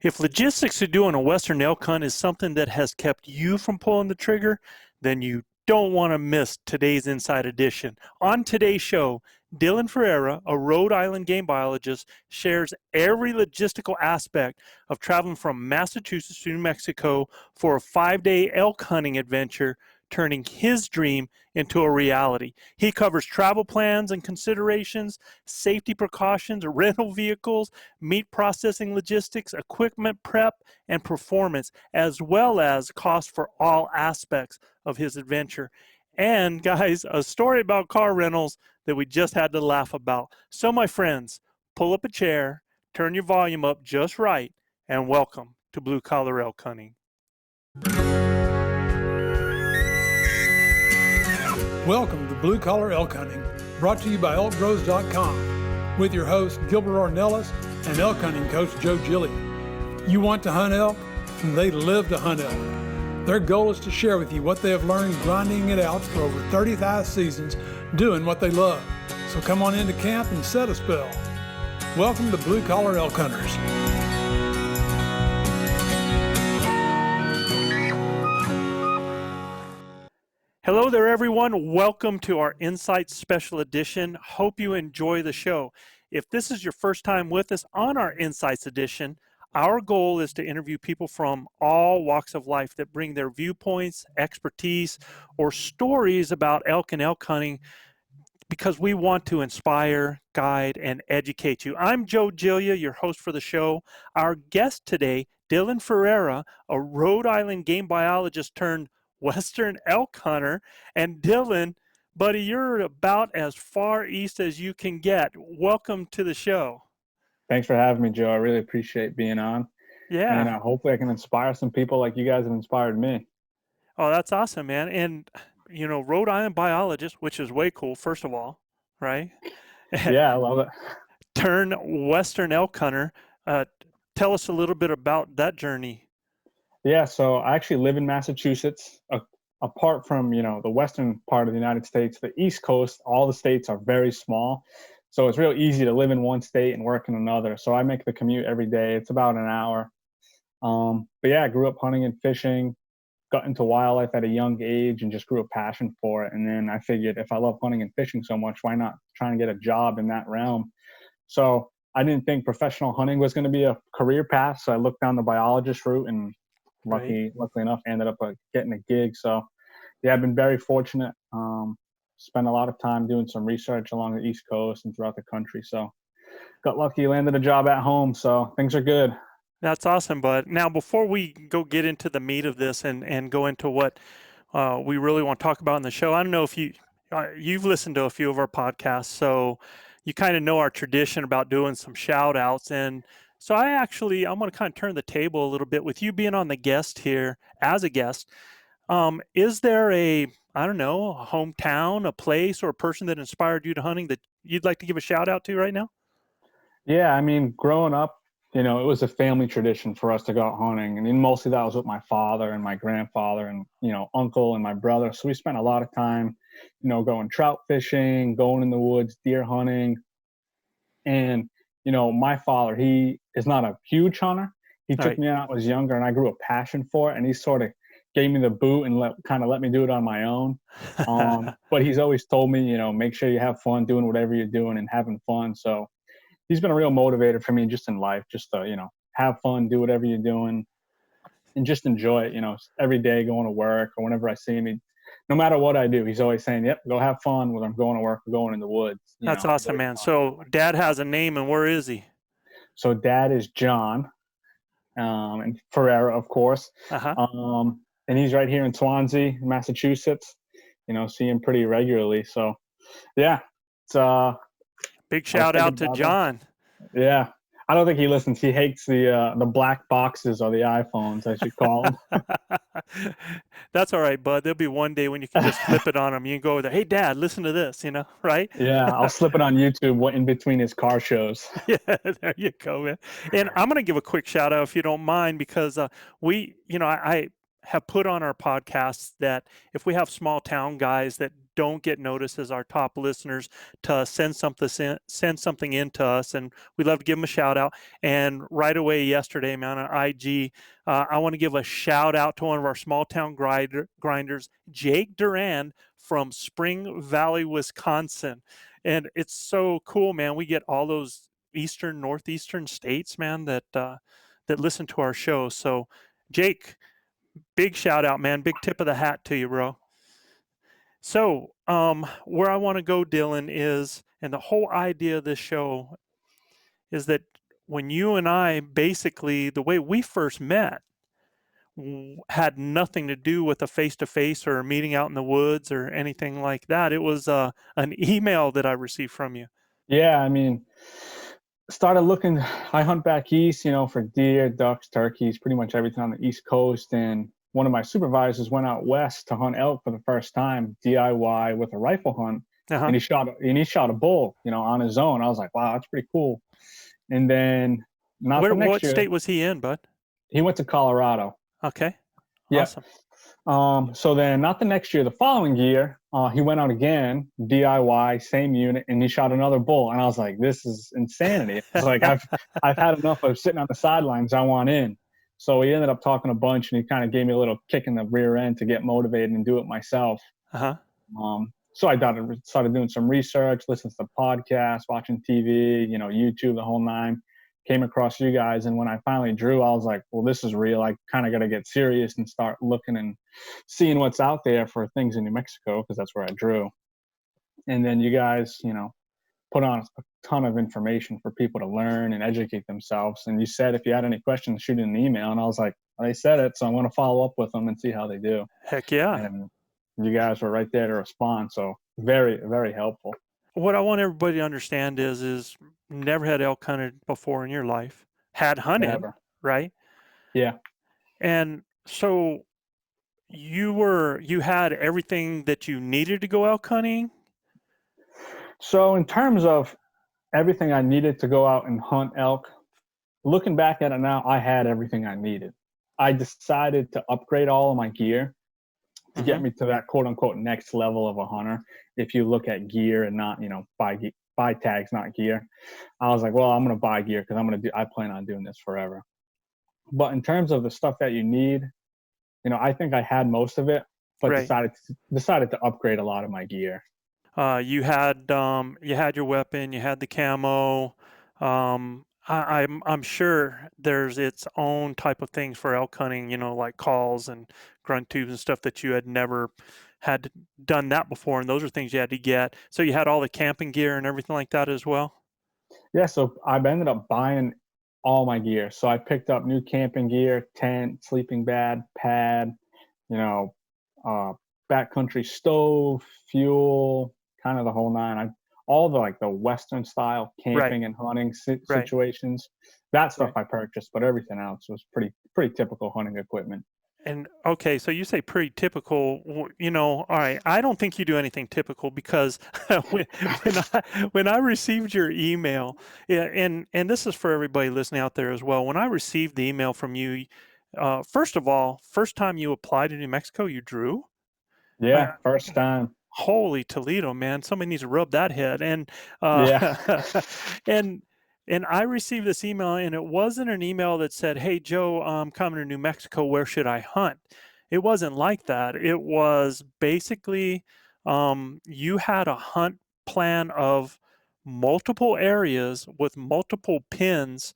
If logistics of doing a Western elk hunt is something that has kept you from pulling the trigger, then you don't want to miss today's Inside Edition. On today's show, Dylan Ferreira, a Rhode Island game biologist, shares every logistical aspect of traveling from Massachusetts to New Mexico for a 5-day elk hunting adventure, turning his dream into a reality. He covers travel plans and considerations, safety precautions, rental vehicles, meat processing logistics, equipment prep, and performance, as well as cost for all aspects of his adventure. And guys, a story about car rentals that we just had to laugh about. So my friends, pull up a chair, turn your volume up just right, and welcome to Blue Collar Elk Hunting. Welcome to Blue Collar Elk Hunting, brought to you by ElkBros.com, with your host Gilbert Ornelas and elk hunting coach Joe Gillia. You want to hunt elk, and they live to hunt elk. Their goal is to share with you what they have learned grinding it out for over 35 seasons, doing what they love. So come on into camp and set a spell. Welcome to Blue Collar Elk Hunters. Hello there, everyone. Welcome to our Insights Special Edition. Hope you enjoy the show. If this is your first time with us on our Insights Edition, our goal is to interview people from all walks of life that bring their viewpoints, expertise, or stories about elk and elk hunting because we want to inspire, guide, and educate you. I'm Joe Gillia, your host for the show. Our guest today, Dylan Ferreira, a Rhode Island game biologist turned Western elk hunter. And Dylan, buddy, you're about as far east as you can get. Welcome to the show. Thanks for having me, Joe. I really appreciate being on. Yeah. And hopefully I can inspire some people like you guys have inspired me. Oh, that's awesome, man. And, you know, Rhode Island biologist, which is way cool, first of all, right? Yeah, I love it. Turn Western elk hunter. Tell us a little bit about that journey. Yeah, so I actually live in Massachusetts. Apart from, the western part of the United States, the East Coast, all the states are very small. So it's real easy to live in one state and work in another. So I make the commute every day. It's about an hour. But yeah, I grew up hunting and fishing, got into wildlife at a young age and just grew a passion for it. And then I figured if I love hunting and fishing so much, why not try and get a job in that realm? So I didn't think professional hunting was going to be a career path. So I looked down the biologist route and luckily enough, ended up getting a gig. So yeah, I've been very fortunate. Spent a lot of time doing some research along the East Coast and throughout the country. So got lucky, landed a job at home. So things are good. That's awesome, bud. Now, before we go get into the meat of this and go into what we really want to talk about in the show, I don't know if you've listened to a few of our podcasts, so you kind of know our tradition about doing some shout outs. And so I'm going to kind of turn the table a little bit with you being on the guest here as a guest. Is there a hometown, a place, or a person that inspired you to hunting that you'd like to give a shout out to right now? Yeah, I mean, growing up, it was a family tradition for us to go out hunting. And then mostly that was with my father and my grandfather and, uncle and my brother. So we spent a lot of time, going trout fishing, going in the woods, deer hunting. And, my father, he is not a huge hunter. He took me out when I was younger and I grew a passion for it. And he sort of gave me the boot and let me do it on my own. But he's always told me, make sure you have fun doing whatever you're doing and having fun. So he's been a real motivator for me just in life, just to, have fun, do whatever you're doing and just enjoy it, every day going to work or whenever I see him, no matter what I do, he's always saying, yep, go have fun whether I'm going to work or going in the woods. That's awesome, man. So dad has a name, and where is he? So dad is John, and Ferreira, of course. And he's right here in Swansea, Massachusetts, see him pretty regularly. So yeah, it's big shout out to John. Yeah. I don't think he listens. He hates the black boxes or the iPhones, I should call them. That's all right, bud. There'll be one day when you can just flip it on him. You can go over there, hey, Dad, listen to this, right? Yeah, I'll slip it on YouTube in between his car shows. Yeah, there you go, man. And I'm going to give a quick shout out, if you don't mind, because I have put on our podcasts that if we have small town guys that don't get noticed as our top listeners to send something in to us, and we'd love to give them a shout out. And right away yesterday, man, on IG, I want to give a shout out to one of our small town grinders, Jake Duran from Spring Valley, Wisconsin. And it's so cool, man. We get all those northeastern states, man, that listen to our show. So, Jake, big shout out, man. Big tip of the hat to you, bro. So, where I want to go, Dylan, is, and the whole idea of this show is that when you and I, basically, the way we first met had nothing to do with a face-to-face or a meeting out in the woods or anything like that. It was an email that I received from you. Yeah, I mean, started looking, I hunt back east, for deer, ducks, turkeys, pretty much everything on the East Coast. And one of my supervisors went out west to hunt elk for the first time, DIY with a rifle hunt. And he shot a bull, on his own. I was like, wow, that's pretty cool. And then what state was he in, bud? He went to Colorado. Okay. Yeah. Awesome. So then not the next year, the following year, he went out again, DIY, same unit, and he shot another bull. And I was like, this is insanity. It's like, I've had enough of sitting on the sidelines. I want in. So we ended up talking a bunch, and he kind of gave me a little kick in the rear end to get motivated and do it myself. So I started doing some research, listening to the podcast, watching TV, YouTube, the whole nine. Came across you guys, and when I finally drew, I was like, well, this is real. I kind of got to get serious and start looking and seeing what's out there for things in New Mexico, because that's where I drew. And then you guys, put on a ton of information for people to learn and educate themselves. And you said if you had any questions, shoot an email. And I was like, well, they said it, so I'm going to follow up with them and see how they do. Heck yeah. And you guys were right there to respond. So very, very helpful. What I want everybody to understand is never had elk hunted before in your life. Had hunted, Never. Right? Yeah. And so you had everything that you needed to go elk hunting? So in terms of everything I needed to go out and hunt elk, looking back at it now, I had everything I needed. I decided to upgrade all of my gear to get me to that quote unquote next level of a hunter. If you look at gear and not, buy tags, not gear. I was like, well, I'm going to buy gear because I plan on doing this forever. But in terms of the stuff that you need, I think I had most of it, but decided to upgrade a lot of my gear. You had your weapon, you had the camo. I'm sure there's its own type of things for elk hunting, like calls and grunt tubes and stuff that you had never had done that before, and those are things you had to get. So you had all the camping gear and everything like that as well? Yeah, so I ended up buying all my gear. So I picked up new camping gear, tent, sleeping bag, pad, backcountry stove, fuel, kind of the whole nine. All the Western style camping and hunting situations. That stuff I purchased, but everything else was pretty typical hunting equipment. And okay, so you say pretty typical, all right, I don't think you do anything typical, because when I received your email, and this is for everybody listening out there as well, when I received the email from you, first of all, first time you applied to New Mexico, you drew? Yeah, first time. Holy Toledo, man. Somebody needs to rub that head. And and I received this email, and it wasn't an email that said, hey, Joe, I'm coming to New Mexico. Where should I hunt? It wasn't like that. It was basically you had a hunt plan of multiple areas with multiple pins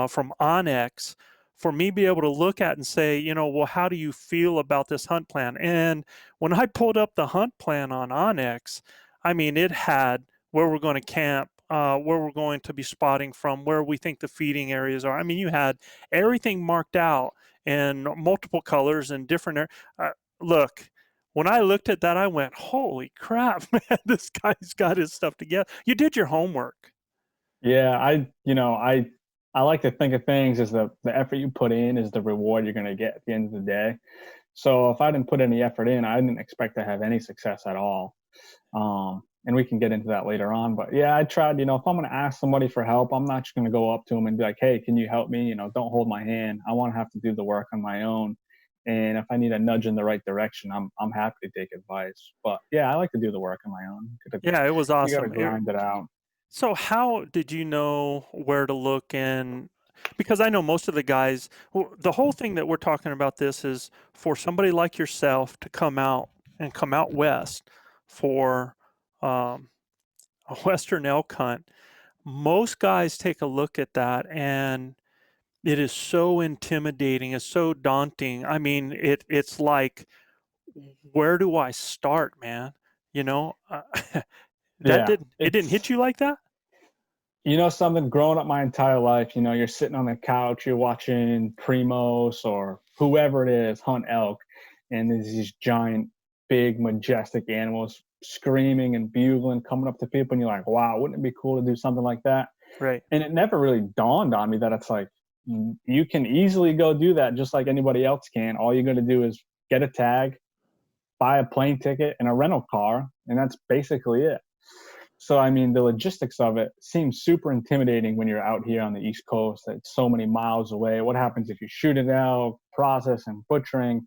from Onyx for me to be able to look at and say, well, how do you feel about this hunt plan? And when I pulled up the hunt plan on Onyx, I mean, it had where we're going to camp, where we're going to be spotting from, where we think the feeding areas are. I mean, you had everything marked out in multiple colors and different. Look, when I looked at that, I went, holy crap, man, this guy's got his stuff together. You did your homework. Yeah, I like to think of things as the effort you put in is the reward you're going to get at the end of the day. So if I didn't put any effort in, I didn't expect to have any success at all. And we can get into that later on. But yeah, I tried, if I'm going to ask somebody for help, I'm not just going to go up to them and be like, hey, can you help me? Don't hold my hand. I want to have to do the work on my own And if I need a nudge in the right direction, I'm happy to take advice. But yeah, I like to do the work on my own. Yeah, it was You got to awesome. grind it out. So how did you know where to look? And because I know most of the guys, the whole thing that we're talking about this is for somebody like yourself to come out and come out west for um, a Western elk hunt. Most guys take a look at that and it is so intimidating. It's so daunting. I mean, it's like, where do I start, man? You know, Yeah, it didn't hit you like that? you know something, growing up my entire life, you know, you're sitting on the couch, you're watching Primos or whoever it is hunt elk, and there's these giant, big, majestic animals screaming and bugling, coming up to people, and you're like, wow, wouldn't it be cool to do something like that? Right. And it never really dawned on me that it's like, you can easily go do that just like anybody else can. All you're going to do is get a tag, buy a plane ticket and a rental car, and that's basically it. So, I mean, the logistics of it seems super intimidating when you're out here on the East Coast. It's so many miles away. What happens if you shoot it out, process and butchering?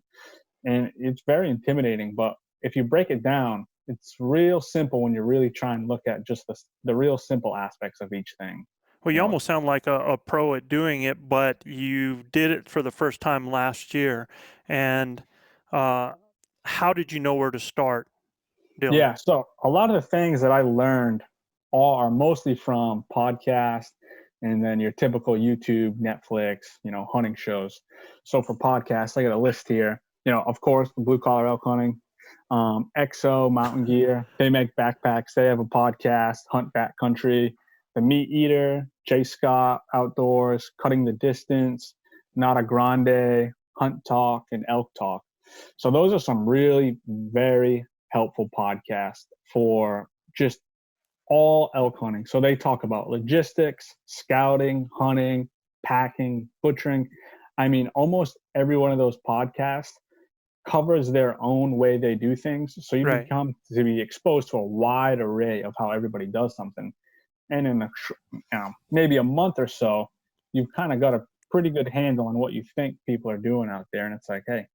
And it's very intimidating. But if you break it down, it's real simple when you really try and look at just the real simple aspects of each thing. Well, you You know, almost sound like a pro at doing it, but you did it for the first time last year. And uh, how did you know where to start, Dylan? yeah. So a lot of the things that I learned all are mostly from podcasts and then your typical YouTube, Netflix, you know, hunting shows. So for podcasts, I got a list here. You know, of course, the Blue Collar Elk Hunting, XO Mountain Gear. They make backpacks. They have a podcast, Hunt Backcountry, The Meat Eater, Jay Scott Outdoors, Cutting the Distance, Nata Grande, Hunt Talk, and Elk Talk. So those are some really very helpful podcasts for just all elk hunting. So they talk about logistics, scouting, hunting, packing, butchering. I mean, almost every one of those podcasts covers their own way they do things. So you Right. become to be exposed to a wide array of how everybody does something. And in maybe a month or so, you've kind of got a pretty good handle on what you think people are doing out there. And it's like, hey,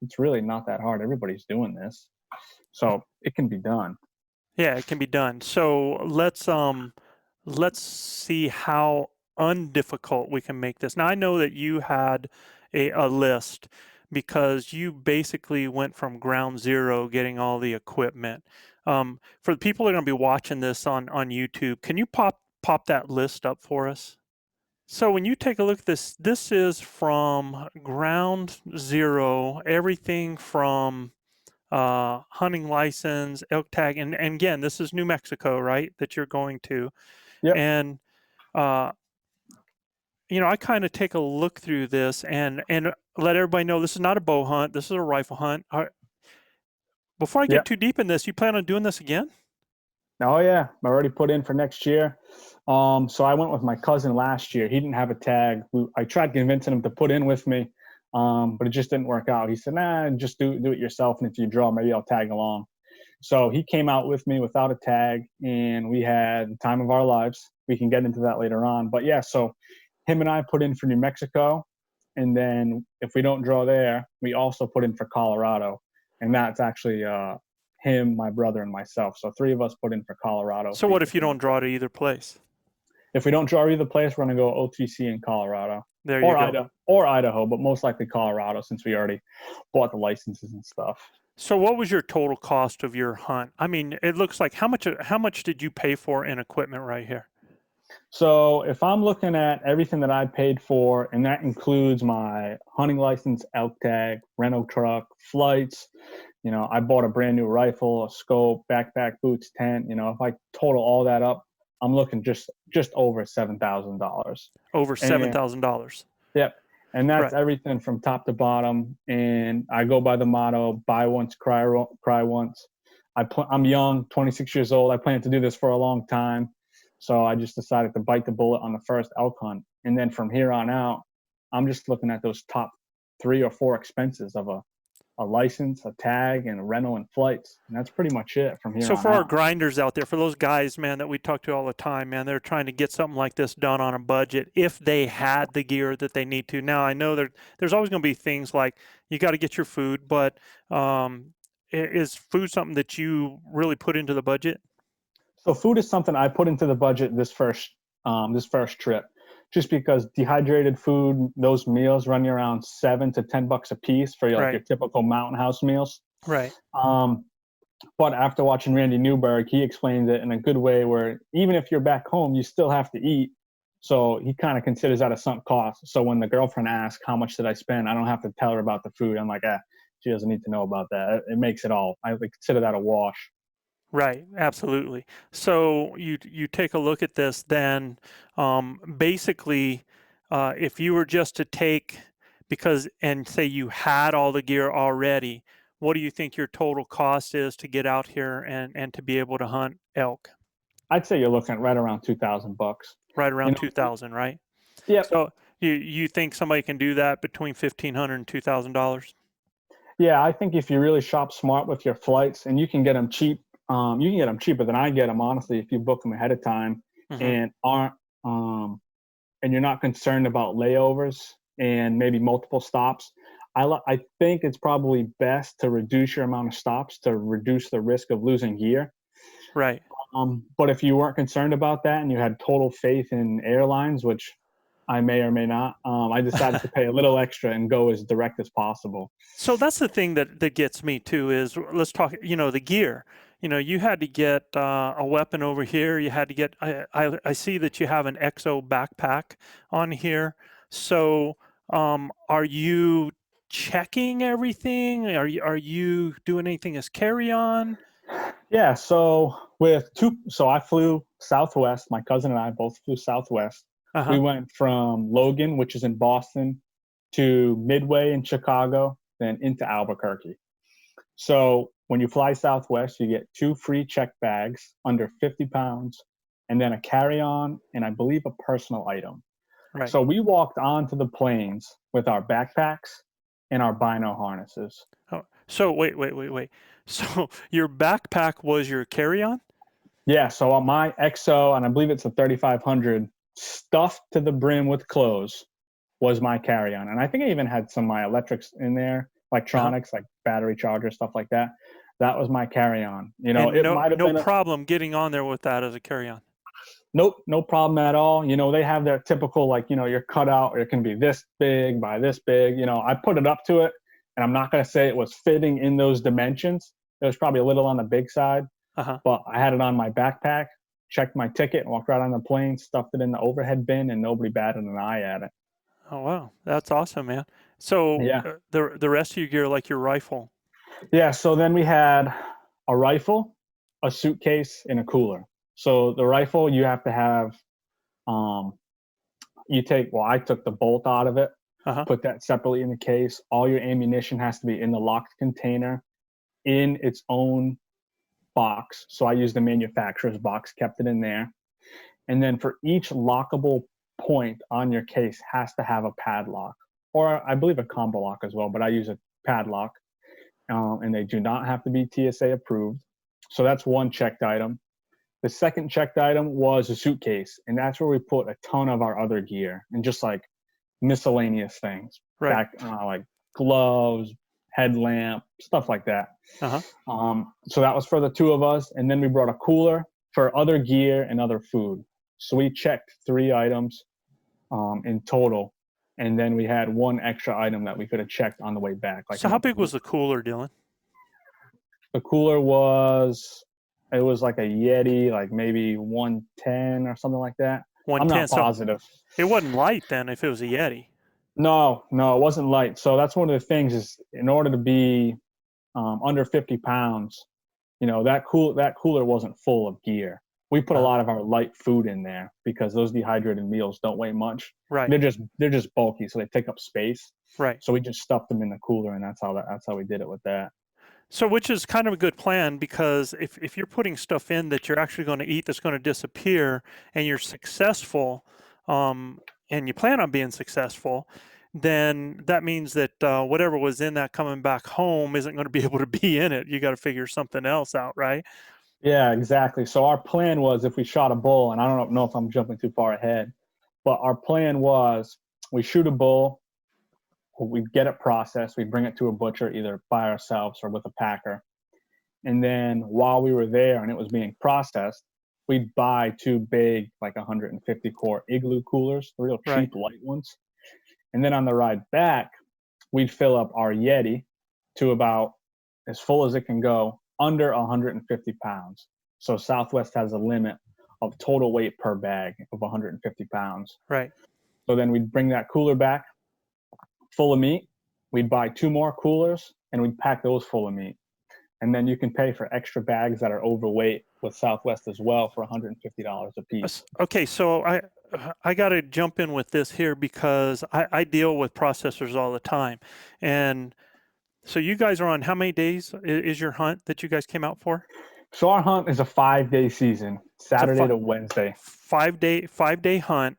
it's really not that hard. Everybody's doing this. So it can be done. Yeah, it can be done. So let's see how undifficult we can make this. Now I know that you had a list because you basically went from ground zero getting all the equipment. For the people that are going to be watching this on YouTube, can you pop that list up for us? So when you take a look at this, this is from ground zero, everything from hunting license, elk tag, and again, this is New Mexico, right? That you're going to, Yep. and uh, you know, I kind of take a look through this and let everybody know this is not a bow hunt. This is a rifle hunt. Before I get Yep. too deep in this, you plan on doing this again? Oh yeah, I already put in for next year. So I went with my cousin last year. He didn't have a tag. I tried convincing him to put in with me, but it just didn't work out. He said, "Nah, just do it yourself, and if you draw, maybe I'll tag along." So he came out with me without a tag, and we had the time of our lives. We can get into that later on, but yeah. So him and I put in for New Mexico, and then if we don't draw there, we also put in for Colorado, and that's actually him, my brother, and myself. So three of us put in for Colorado. So what if you don't draw to either place? If we don't draw either place, we're going to go OTC in Colorado There you go. or Idaho, but most likely Colorado since we already bought the licenses and stuff. So what was your total cost of your hunt? I mean, it looks like how much did you pay for in equipment right here? So if I'm looking at everything that I paid for, and that includes my hunting license, elk tag, rental truck, flights, you know, I bought a brand new rifle, a scope, backpack, boots, tent. You know, if I total all that up, I'm looking just over $7,000. Over And $7,000. yep, and that's Right. everything from top to bottom. And I go by the motto: buy once, cry once. I'm young, 26 years old. I plan to do this for a long time. So I just decided to bite the bullet on the first elk hunt. And then from here on out, I'm just looking at those top 3 or 4 expenses of a license, a tag, and a rental and flights. And that's pretty much it from here So on for our out. grinders out there, for those guys, man, that we talk to all the time, man, they're trying to get something like this done on a budget if they had the gear that they need to. Now, I know there's always going to be things like you got to get your food, but is food something that you really put into the budget? So food is something I put into the budget this first trip, just because dehydrated food, those meals run you around $7 to $10 a piece for like your typical mountain house meals. Right. But after watching Randy Newberg, he explains it in a good way where even if you're back home, you still have to eat. So he kind of considers that a sunk cost. So when the girlfriend asks, how much did I spend? I don't have to tell her about the food. I'm like, she doesn't need to know about that. It makes it all. I consider that a wash. Right, absolutely. So you take a look at this then, basically, if you were just to take, and say you had all the gear already, what do you think your total cost is to get out here and to be able to hunt elk? I'd say you're looking at right around $2,000. Right around 2,000, right? Yeah. So you think somebody can do that between $1,500 and $2,000? Yeah, I think if you really shop smart with your flights, and you can get them cheap, you can get them cheaper than I get them, honestly, if you book them ahead of time and and you're not concerned about layovers and maybe multiple stops. I think it's probably best to reduce your amount of stops to reduce the risk of losing gear. Right. But if you weren't concerned about that and you had total faith in airlines, which I may or may not, I decided to pay a little extra and go as direct as possible. So that's the thing that gets me too is, let's talk, the gear. You had to get a weapon over here. You had to get, I see that you have an XO backpack on here. So are you checking everything? Are you doing anything as carry-on? Yeah, so I flew Southwest. My cousin and I both flew Southwest. We went from Logan, which is in Boston, to Midway in Chicago, then into Albuquerque. So when you fly Southwest, you get 2 free check bags under 50 pounds, and then a carry-on, and I believe a personal item. Right. So we walked onto the planes with our backpacks and our bino harnesses. Oh, so wait. So your backpack was your carry-on? Yeah, so on my XO, and I believe it's a 3500, stuffed to the brim with clothes, was my carry-on. And I think I even had some of my electrics in there, electronics, like battery charger, stuff like that. That was my carry-on. It might have been no problem getting on there with that as a carry-on. Nope, no problem at all. They have their typical, your cutout, or it can be this big by this big. I put it up to it, and I'm not going to say it was fitting in those dimensions. It was probably a little on the big side, but I had it on my backpack, checked my ticket, and walked right on the plane, stuffed it in the overhead bin, and nobody batted an eye at it. Oh, wow. That's awesome, man. So yeah. The rest of your gear, like your rifle. Yeah, so then we had a rifle, a suitcase, and a cooler. So the rifle, you have to have, I took the bolt out of it, put that separately in the case. All your ammunition has to be in the locked container in its own box. So I used the manufacturer's box, kept it in there. And then for each lockable point on your case has to have a padlock, or I believe a combo lock as well, but I use a padlock, and they do not have to be TSA approved. So that's one checked item. The second checked item was a suitcase, and that's where we put a ton of our other gear and just like miscellaneous things, right? Like gloves, headlamp, stuff like that. So that was for the 2 of us, and then we brought a cooler for other gear and other food. So we checked 3 items in total, and then we had 1 extra item that we could have checked on the way back. So how big was the cooler, Dylan? The cooler was like a Yeti, like maybe 110 or something like that. 110, I'm not positive. So it wasn't light then if it was a Yeti. No, it wasn't light. So that's one of the things is, in order to be under 50 pounds, that cooler wasn't full of gear. We put a lot of our light food in there because those dehydrated meals don't weigh much. Right. They're just bulky, so they take up space. Right. So we just stuffed them in the cooler, and that's how we did it with that. So which is kind of a good plan, because if you're putting stuff in that you're actually going to eat that's going to disappear, and you're successful, and you plan on being successful, then that means that whatever was in that coming back home isn't going to be able to be in it. You got to figure something else out, right? Yeah, exactly. So our plan was if we shot a bull, and I don't know if I'm jumping too far ahead, but our plan was we shoot a bull, we'd get it processed, we'd bring it to a butcher either by ourselves or with a packer. And then while we were there and it was being processed, we'd buy two big, like 150 quart igloo coolers, the real Right. cheap light ones. And then on the ride back, we'd fill up our Yeti to about as full as it can go, under 150 pounds. So Southwest has a limit of total weight per bag of 150 pounds. Right. So then we'd bring that cooler back full of meat. We'd buy two more coolers and we'd pack those full of meat. And then you can pay for extra bags that are overweight with Southwest as well for $150 a piece. Okay, so I got to jump in with this here because I deal with processors all the time. And so you guys are on how many days is your hunt that you guys came out for? So our hunt is a 5-day season, Saturday to Wednesday. 5-day hunt.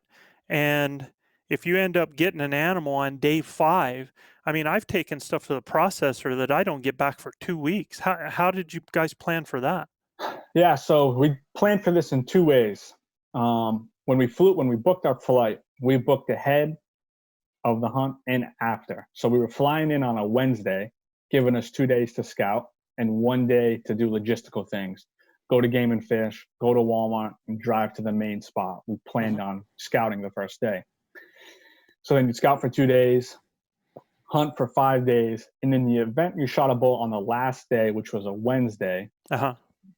And if you end up getting an animal on day 5, I mean, I've taken stuff to the processor that I don't get back for 2 weeks. How did you guys plan for that? Yeah, so we planned for this in 2 ways. When we booked our flight, we booked ahead of the hunt and after. So we were flying in on a Wednesday, giving us 2 days to scout and 1 day to do logistical things. Go to Game and Fish, go to Walmart, and drive to the main spot. We planned on scouting the first day. So then you scout for 2 days, hunt for 5 days, and in the event you shot a bull on the last day, which was a Wednesday,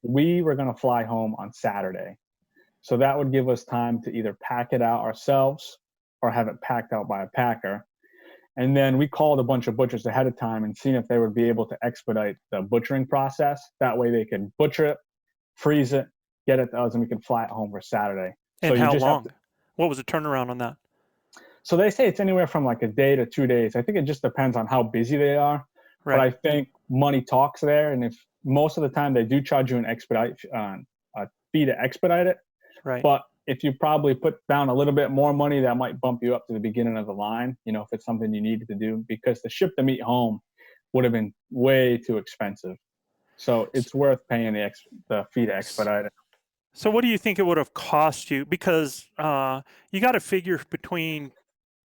we were going to fly home on Saturday. So that would give us time to either pack it out ourselves or have it packed out by a packer. And then we called a bunch of butchers ahead of time and seen if they would be able to expedite the butchering process. That way they could butcher it, freeze it, get it to us, and we could fly it home for Saturday. And how long? What was the turnaround on that? So they say it's anywhere from like a day to 2 days. I think it just depends on how busy they are. Right. But I think money talks there. And if most of the time they do charge you a fee to expedite it. Right. But if you probably put down a little bit more money, that might bump you up to the beginning of the line, you know, if it's something you needed to do, because to ship the meat home would have been way too expensive. So it's worth paying the fee to expedite it. So what do you think it would have cost you? Because you got to figure between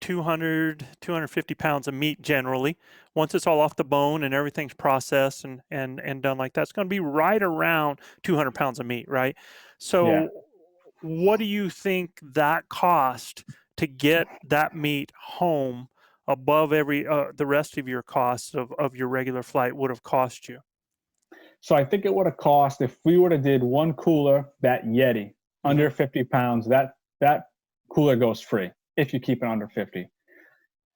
200, 250 pounds of meat generally. Once it's all off the bone and everything's processed and done like that, it's going to be right around 200 pounds of meat, right? So yeah. What do you think that cost to get that meat home above the rest of your costs of your regular flight would have cost you? So I think it would have cost, if we would have did one cooler, that Yeti, under 50 pounds, that cooler goes free if you keep it under 50.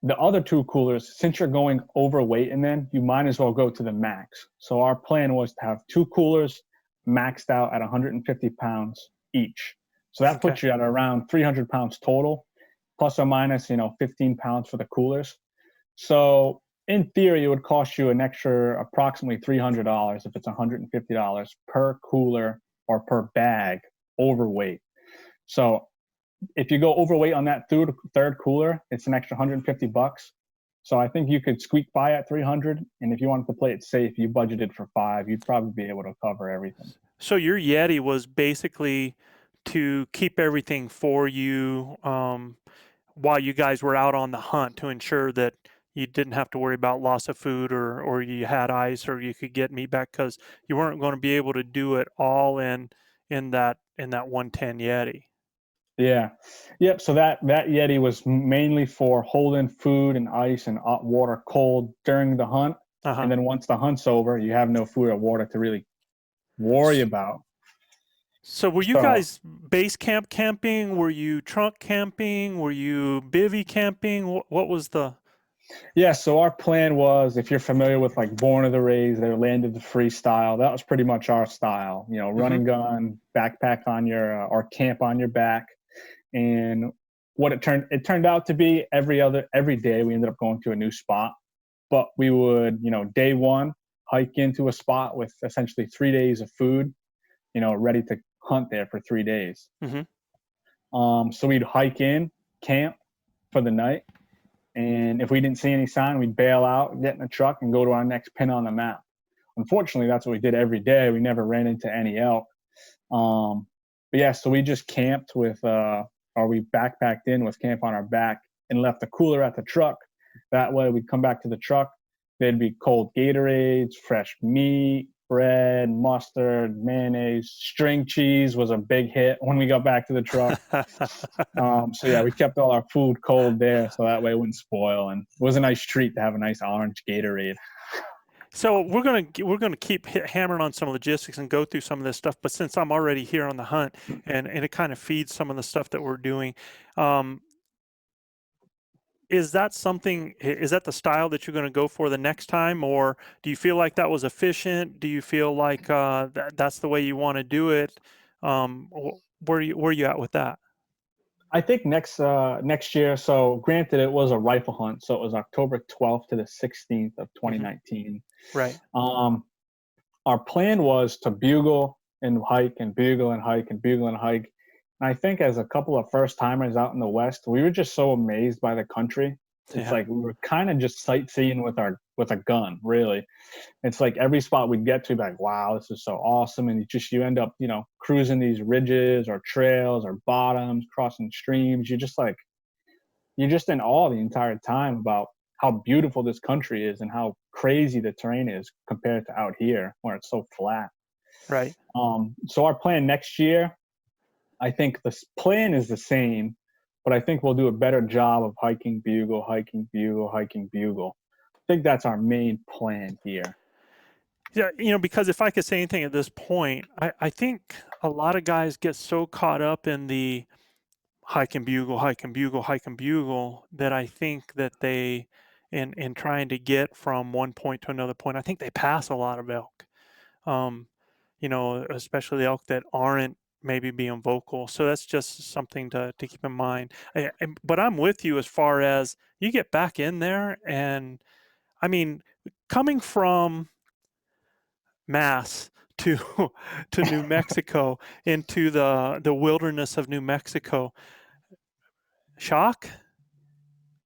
The other two coolers, since you're going overweight in them, you might as well go to the max. So our plan was to have two coolers maxed out at 150 pounds each. So that puts you at around 300 pounds total, plus or minus, 15 pounds for the coolers. So in theory, it would cost you an extra approximately $300 if it's $150 per cooler or per bag overweight. So if you go overweight on that third cooler, it's an extra $150. So I think you could squeak by at 300. And if you wanted to play it safe, you budgeted for 5, you'd probably be able to cover everything. So your Yeti was basically to keep everything for you while you guys were out on the hunt, to ensure that you didn't have to worry about loss of food or you had ice or you could get meat back, because you weren't going to be able to do it all in that 110 Yeti. Yeah. Yep. So that Yeti was mainly for holding food and ice and hot water cold during the hunt. And then once the hunt's over, you have no food or water to really worry about. So were you guys base camp camping? Were you trunk camping? Were you bivvy camping? What was the... Yeah, so our plan was, if you're familiar with like Born of the Raised, their Land of the Free style, that was pretty much our style. Run and gun, backpack on your or camp on your back. And what it turned out to be, every day we ended up going to a new spot. But we would, day one, hike into a spot with essentially 3 days of food, ready to hunt there for 3 days. So we'd hike in, camp for the night, And if we didn't see any sign, we'd bail out, get in the truck, and go to our next pin on the map. Unfortunately, that's what we did every day. We never ran into any elk. But yeah, so we just camped with, or we backpacked in with camp on our back and left the cooler at the truck. That way we'd come back to the truck. There'd be cold Gatorades, fresh meat, bread, mustard, mayonnaise, string cheese was a big hit when we got back to the truck. So yeah, we kept all our food cold there so that way it wouldn't spoil. And it was a nice treat to have a nice orange Gatorade. So we're gonna keep hammering on some logistics and go through some of this stuff. But since I'm already here on the hunt, and it kind of feeds some of the stuff that we're doing, is that the style that you're going to go for the next time, or do you feel like that was efficient? Do you feel like that's the way you want to do it? Where are you at with that? I think next year. So granted, it was a rifle hunt, so it was October 12th to the 16th of 2019. Right. Our plan was to bugle and hike and bugle and hike and bugle and hike. And I think as a couple of first timers out in the West, we were just so amazed by the country. It's like we were kind of just sightseeing with a gun, really. It's like every spot we'd get to, like, wow, this is so awesome. And you end up, cruising these ridges or trails or bottoms, crossing streams. You're just in awe the entire time about how beautiful this country is and how crazy the terrain is compared to out here where it's so flat. Right. So our plan next year, I think the plan is the same, but I think we'll do a better job of hiking, bugle, hiking, bugle, hiking, bugle. I think that's our main plan here. Yeah, because if I could say anything at this point, I think a lot of guys get so caught up in the hike and bugle, hike and bugle, hike and bugle that I think that they, in trying to get from one point to another point, I think they pass a lot of elk. Especially the elk that aren't maybe being vocal. So that's just something to keep in mind. But I'm with you as far as you get back in there, and I mean, coming from Mass to New Mexico into the wilderness of New Mexico, shock?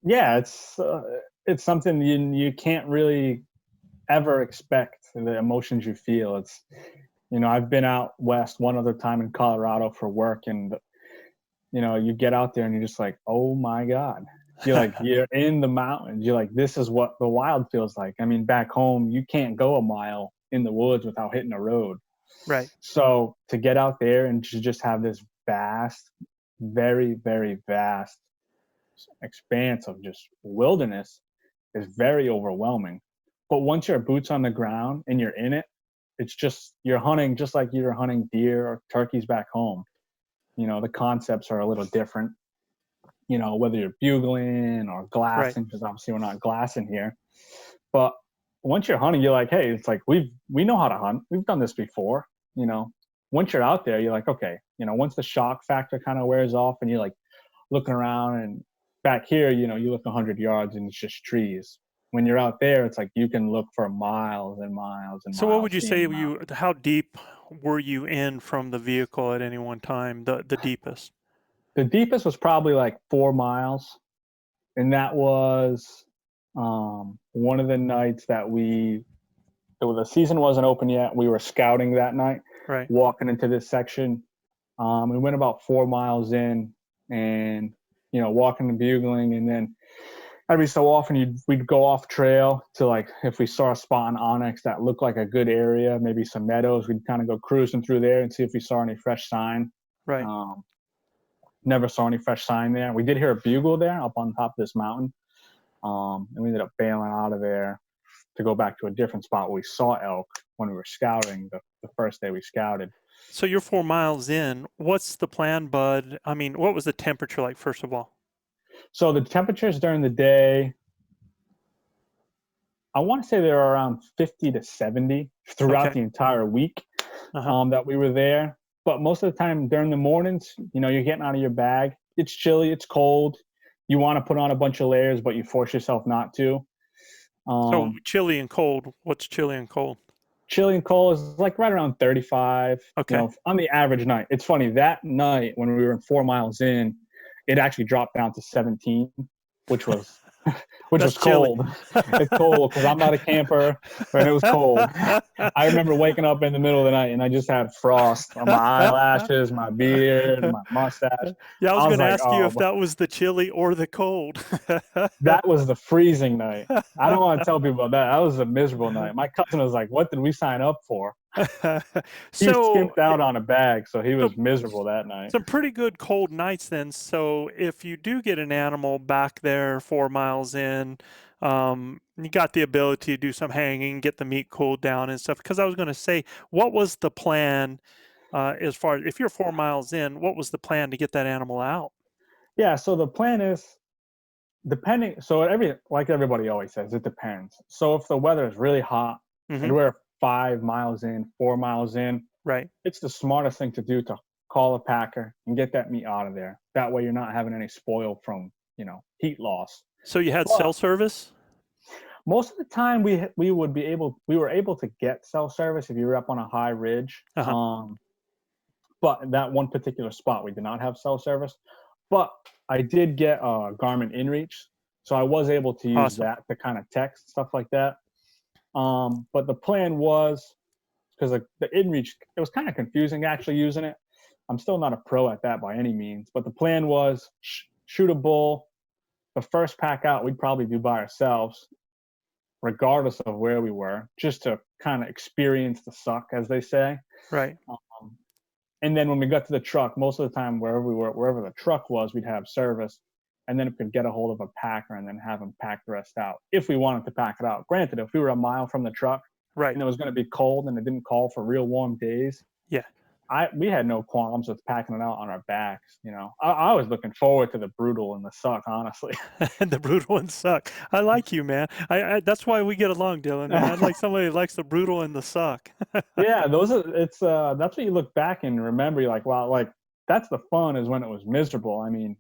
Yeah, it's something you can't really ever expect, the emotions you feel. It's I've been out west one other time in Colorado for work, and you get out there and you're just like, oh my God. You're in the mountains. You're like, this is what the wild feels like. I mean, back home, you can't go a mile in the woods without hitting a road. Right. So to get out there and to just have this vast, very, very vast expanse of just wilderness is very overwhelming. But once your boots on the ground and you're in it, it's just, you're hunting just like you're hunting deer or turkeys back home. The concepts are a little different, whether you're bugling or glassing, because obviously we're not glassing here. But once you're hunting, you're like, hey, it's like we know how to hunt. We've done this before. Once you're out there, you're like, okay, once the shock factor kind of wears off and you're like looking around, and back here, you look 100 yards and it's just trees. When you're out there, it's like you can look for miles and miles and miles. So what would you say how deep were you in from the vehicle at any one time, the deepest? The deepest was probably like 4 miles. And that was one of the nights that the season wasn't open yet. We were scouting that night, right, walking into this section. We went about 4 miles in and, walking and bugling. And then every so often we'd go off trail to, like, if we saw a spot in Onyx that looked like a good area, maybe some meadows, we'd kind of go cruising through there and see if we saw any fresh sign. Right. Never saw any fresh sign there. We did hear a bugle there up on top of this mountain. And we ended up bailing out of there to go back to a different spot where we saw elk when we were scouting the first day we scouted. So you're 4 miles in. What's the plan, bud? I mean, what was the temperature like, first of all? So the temperatures during the day, I want to say they were around 50 to 70 throughout the entire week that we were there. But most of the time during the mornings, you're getting out of your bag. It's chilly, it's cold. You want to put on a bunch of layers, but you force yourself not to. So chilly and cold. What's chilly and cold? Chilly and cold is like right around 35. Okay. On the average night. It's funny, that night when we were 4 miles in, it actually dropped down to 17, which was which That's was cold. It's cold because I'm not a camper, and it was cold. I remember waking up in the middle of the night and I just had frost on my eyelashes, my beard, my mustache. Yeah, I was I was going to like, ask you if oh, that was the chilly or the cold. that was the freezing night. I don't want to tell people about that. That was a miserable night. My cousin was like, what did we sign up for? He So, skimped out on a bag, so he so was miserable that night. some pretty good cold nights then. So if you do get an animal back there 4 miles in, you got the ability to do some hanging, get the meat cooled down and stuff. Because I was going to say, what was the plan as far as if you're 4 miles in, what was the plan to get that animal out? Yeah, so the plan is depending. So like everybody always says, it depends. So if the weather is really hot and Hmm. we're 5 miles in, 4 miles in, Right. it's the smartest thing to do to call a packer and get that meat out of there. That way, you're not having any spoil from heat loss. So you had But cell service? most of the time, we were able to get cell service if you were up on a high ridge. Uh-huh. But that one particular spot, we did not have cell service. But I did get Garmin InReach, so I was able to use Awesome. that to kind of text stuff like that. But the plan was because the InReach, it was kind of confusing actually using it. I'm still not a pro at that by any means, but the plan was shoot a bull. The first pack out, we'd probably do by ourselves, regardless of where we were, just to kind of experience the suck, as they say. Right. And then when we got to the truck, most of the time wherever the truck was, we'd have service, and then we could get a hold of a packer and then have them pack the rest out if we wanted to pack it out. Granted, if we were a mile from the truck Right. and it was going to be cold and it didn't call for real warm days, Yeah. we had no qualms with packing it out on our backs. I was looking forward to the brutal and the suck, honestly. And the brutal and suck. I like you, man. I that's why we get along, Dylan, man. I like somebody who likes the brutal and the suck. Yeah, that's what you look back and remember. You're like, wow, like that's the fun is when it was miserable. I mean,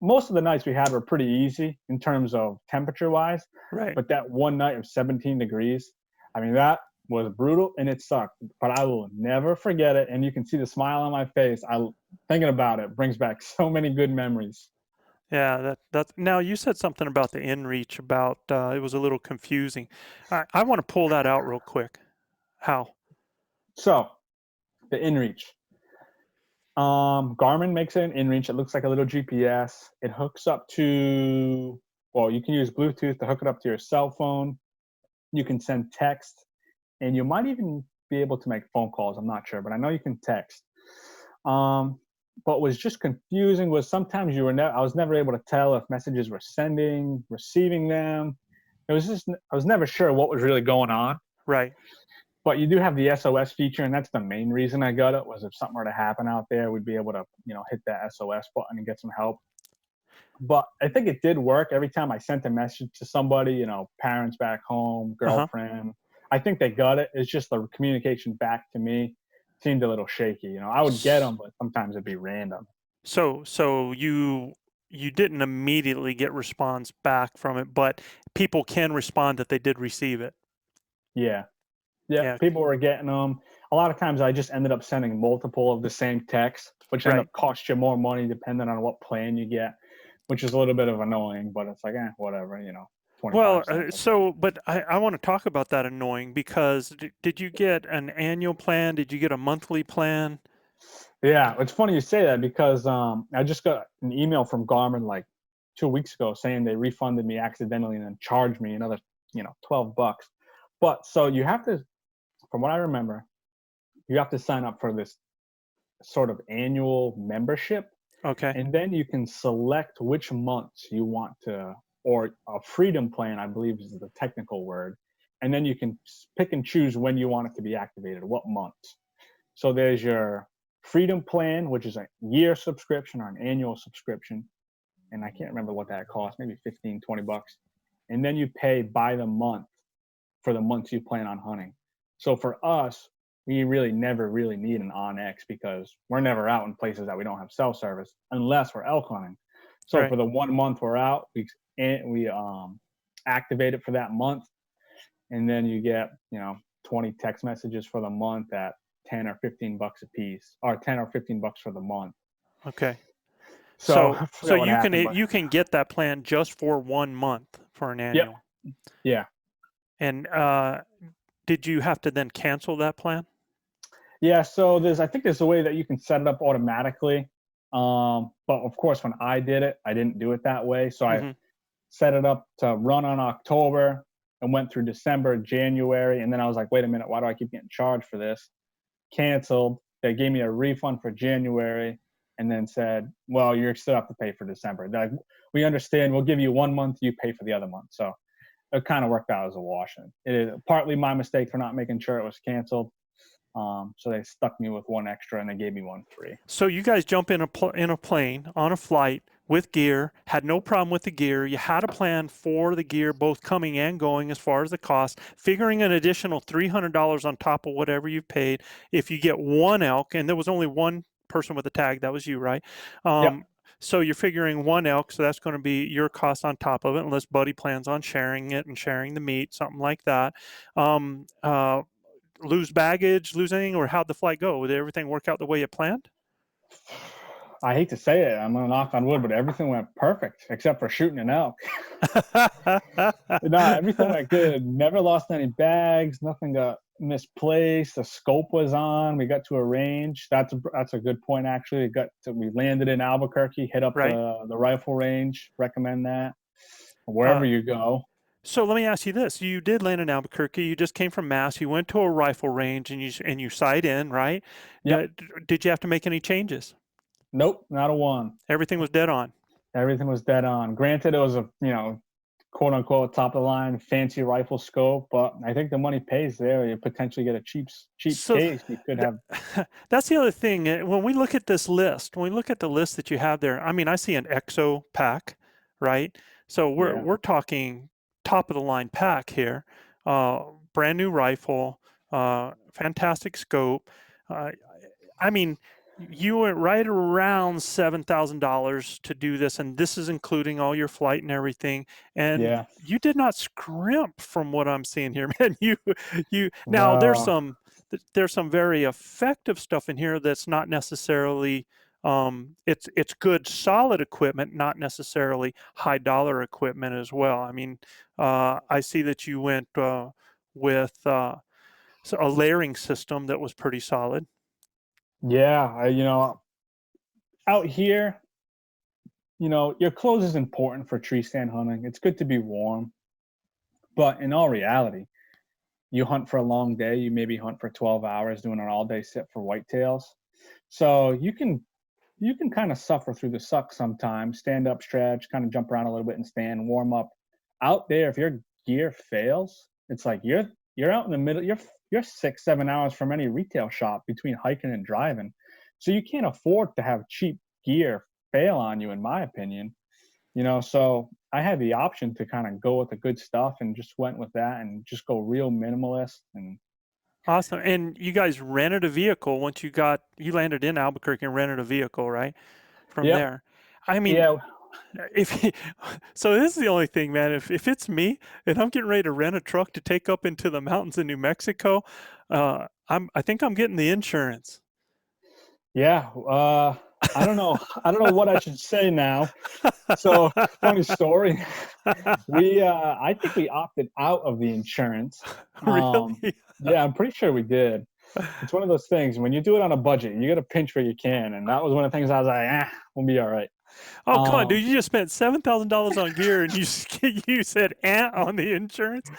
most of the nights we had were pretty easy in terms of temperature wise, Right. but that one night of 17 degrees, I mean, that was brutal and it sucked, but I will never forget it. And you can see the smile on my face. Thinking about it brings back so many good memories. Yeah, that's now you said something about the inReach about it was a little confusing. I want to pull that out real quick. How? So the InReach. Garmin makes it an InReach. It looks like a little GPS. It hooks up to, well, you can use Bluetooth to hook it up to your cell phone. You can send text, and you might even be able to make phone calls. I'm not sure, but I know you can text. But what was just confusing was sometimes I was never able to tell if messages were sending, receiving them. I was never sure what was really going on. Right. But you do have the SOS feature, and that's the main reason I got it, was if something were to happen out there, we'd be able to, hit that SOS button and get some help. But I think it did work every time I sent a message to somebody, parents back home, girlfriend. I think they got it. It's just the communication back to me seemed a little shaky. I would get them, but sometimes it'd be random. So you didn't immediately get response back from it, but people can respond that they did receive it. Yeah. Yeah, Yeah. people were getting them. A lot of times I just ended up sending multiple of the same text, which ended up cost you more money depending on what plan you get, which is a little bit of annoying, but it's like, whatever, 25 Well, cents. but I want to talk about that annoying because did you get an annual plan? Did you get a monthly plan? Yeah, it's funny you say that because I just got an email from Garmin like 2 weeks ago saying they refunded me accidentally and then charged me another, $12. But so you have to, from what I remember, you have to sign up for this sort of annual membership, Okay. and then you can select which months you want to, or a freedom plan, I believe is the technical word, and then you can pick and choose when you want it to be activated, what months. So there's your freedom plan, which is a year subscription or an annual subscription, and I can't remember what that costs, maybe $15-20, and then you pay by the month for the months you plan on hunting. So for us, we really never really need an OnX because we're never out in places that we don't have cell service unless we're elk hunting. So for the 1 month we're out, we activate it for that month, and then you get 20 text messages for the month at $10 or $15 a piece, or $10 or $15 for the month. Okay. So So I so forgot what happened, but you can get that plan just for 1 month for an yep, annual. yeah. And did you have to then cancel that plan? Yeah, so I think there's a way that you can set it up automatically. But of course, when I did it, I didn't do it that way. So I Hmm. set it up to run on October and went through December, January, and then I was like, wait a minute, why do I keep getting charged for this? Canceled. They gave me a refund for January, and then said, well, you still have to pay for December. They're like, we understand. We'll give you 1 month. You pay for the other month. So it kind of worked out as a wash. And it is partly my mistake for not making sure it was canceled. So they stuck me with one extra and they gave me one free. So you guys jump in a plane on a flight with gear, had no problem with the gear. You had a plan for the gear, both coming and going as far as the cost, figuring an additional $300 on top of whatever you've paid. If you get one elk, and there was only one person with a tag, that was you, right? Yep. So you're figuring one elk, so that's going to be your cost on top of it, unless Buddy plans on sharing it and sharing the meat, something like that. Um, uh, Lose baggage, lose anything, or how'd the flight go? Did everything work out the way you planned? I hate to say it, I'm gonna knock on wood, but everything went perfect except for shooting an elk. No, everything went good. Never lost any bags. Nothing got misplaced. The scope was on. We got to a range. That's a good point actually. We landed in Albuquerque. Hit up Right. the rifle range. Recommend that wherever Uh, you go. so let me ask you this: you did land in Albuquerque. You just came from Mass. You went to a rifle range and you sight in, right? Yep. Did you have to make any changes? Nope. Not a one. Everything was dead on. Everything was dead on. Granted, it was a quote unquote top of the line fancy rifle scope, but I think the money pays there. You potentially get a cheap So case. You could have. that's the other thing. When we look at this list, when we look at the list that you have there, I mean, I see an EXO pack, right? So Yeah. we're talking top of the line pack here. Brand new rifle, fantastic scope. Uh, I mean, you went right around $7,000 to do this, and this is including all your flight and everything. And Yeah. you did not scrimp from what I'm seeing here, man. You now No. there's some very effective stuff in here that's not necessarily it's good solid equipment, not necessarily high dollar equipment as well. I mean, I see that you went with a layering system that was pretty solid. Yeah. Out here, your clothes is important for tree stand hunting. It's good to be warm, but in all reality, you hunt for a long day. You maybe hunt for 12 hours doing an all day sit for whitetails. So you can kind of suffer through the suck sometimes, stand up, stretch, kind of jump around a little bit and stand, warm up. Out there, if your gear fails, it's like you're out in the middle, you're 6, 7 hours from any retail shop between hiking and driving. So you can't afford to have cheap gear fail on you, in my opinion. So I had the option to kind of go with the good stuff and just went with that and just go real minimalist. And Awesome. And you guys rented a vehicle once you landed in Albuquerque and rented a vehicle, right? From yep, there. I mean, yeah, if so this is the only thing, man. If it's me and I'm getting ready to rent a truck to take up into the mountains in New Mexico, I think I'm getting the insurance. yeah. I don't know. I don't know what I should say now. So funny story. I think we opted out of the insurance. Really? Yeah, I'm pretty sure we did. It's one of those things when you do it on a budget, you got to pinch where you can, and that was one of the things I was like, we'll be all right. Oh, come on, Um, dude. You just spent $7,000 on gear and you said on the insurance.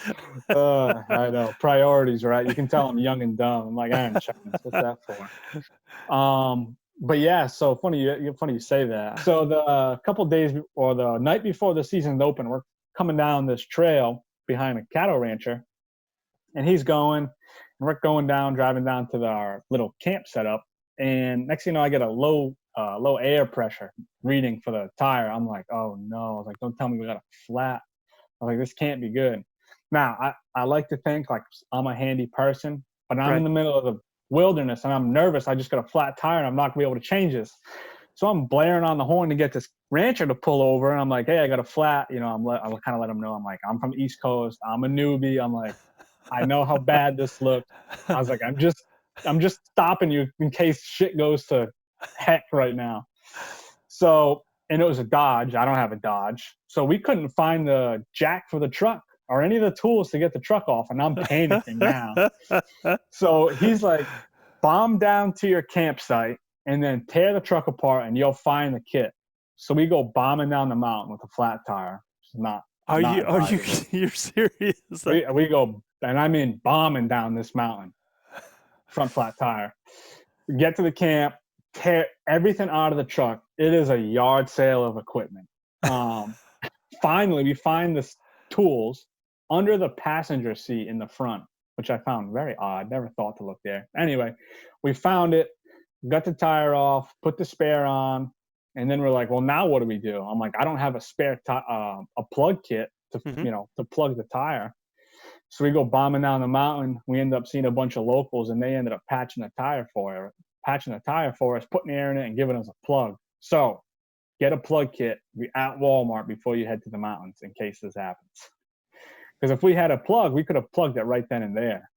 I know priorities, right? You can tell I'm young and dumb. I'm like, insurance. What's that for? But yeah, so funny you say that. So the couple days or the night before the season's open, we're coming down this trail behind a cattle rancher, and he's going, and we're going down, driving down to our little camp setup, and next thing you know, I get a low air pressure reading for the tire. I'm like, oh no! I was like, don't tell me we got a flat. I was like, this can't be good. Now I like to think like I'm a handy person, but I'm in Right. the middle of the wilderness and I'm nervous. I just got a flat tire and I'm not gonna be able to change this. So I'm blaring on the horn to get this rancher to pull over, and I'm like, hey, I got a flat. I'll kind of let him know. I'm like, I'm from the East Coast. I'm a newbie. I'm like, I know how bad this looked. I was like, I'm just stopping you in case shit goes to heck right now. So and it was a Dodge. I don't have a Dodge. So we couldn't find the jack for the truck or any of the tools to get the truck off. And I'm panicking now. So he's like, bomb down to your campsite and then tear the truck apart and you'll find the kit. So we go bombing down the mountain with a flat tire. It's not. Are you advisable. you're serious? We go, and I mean bombing down this mountain, front flat tire. We get to the camp, tear everything out of the truck. It is a yard sale of equipment. Finally, we find the tools under the passenger seat in the front, which I found very odd. Never thought to look there. Anyway, we found it, got the tire off, put the spare on, and then we're like, well, now what do we do? I'm like, I don't have a spare a plug kit to to plug the tire. So we go bombing down the mountain. We end up seeing a bunch of locals, and they ended up patching the tire for us, putting air in it, and giving us a plug. So get a plug kit at Walmart before you head to the mountains in case this happens. Because if we had a plug, we could have plugged it right then and there.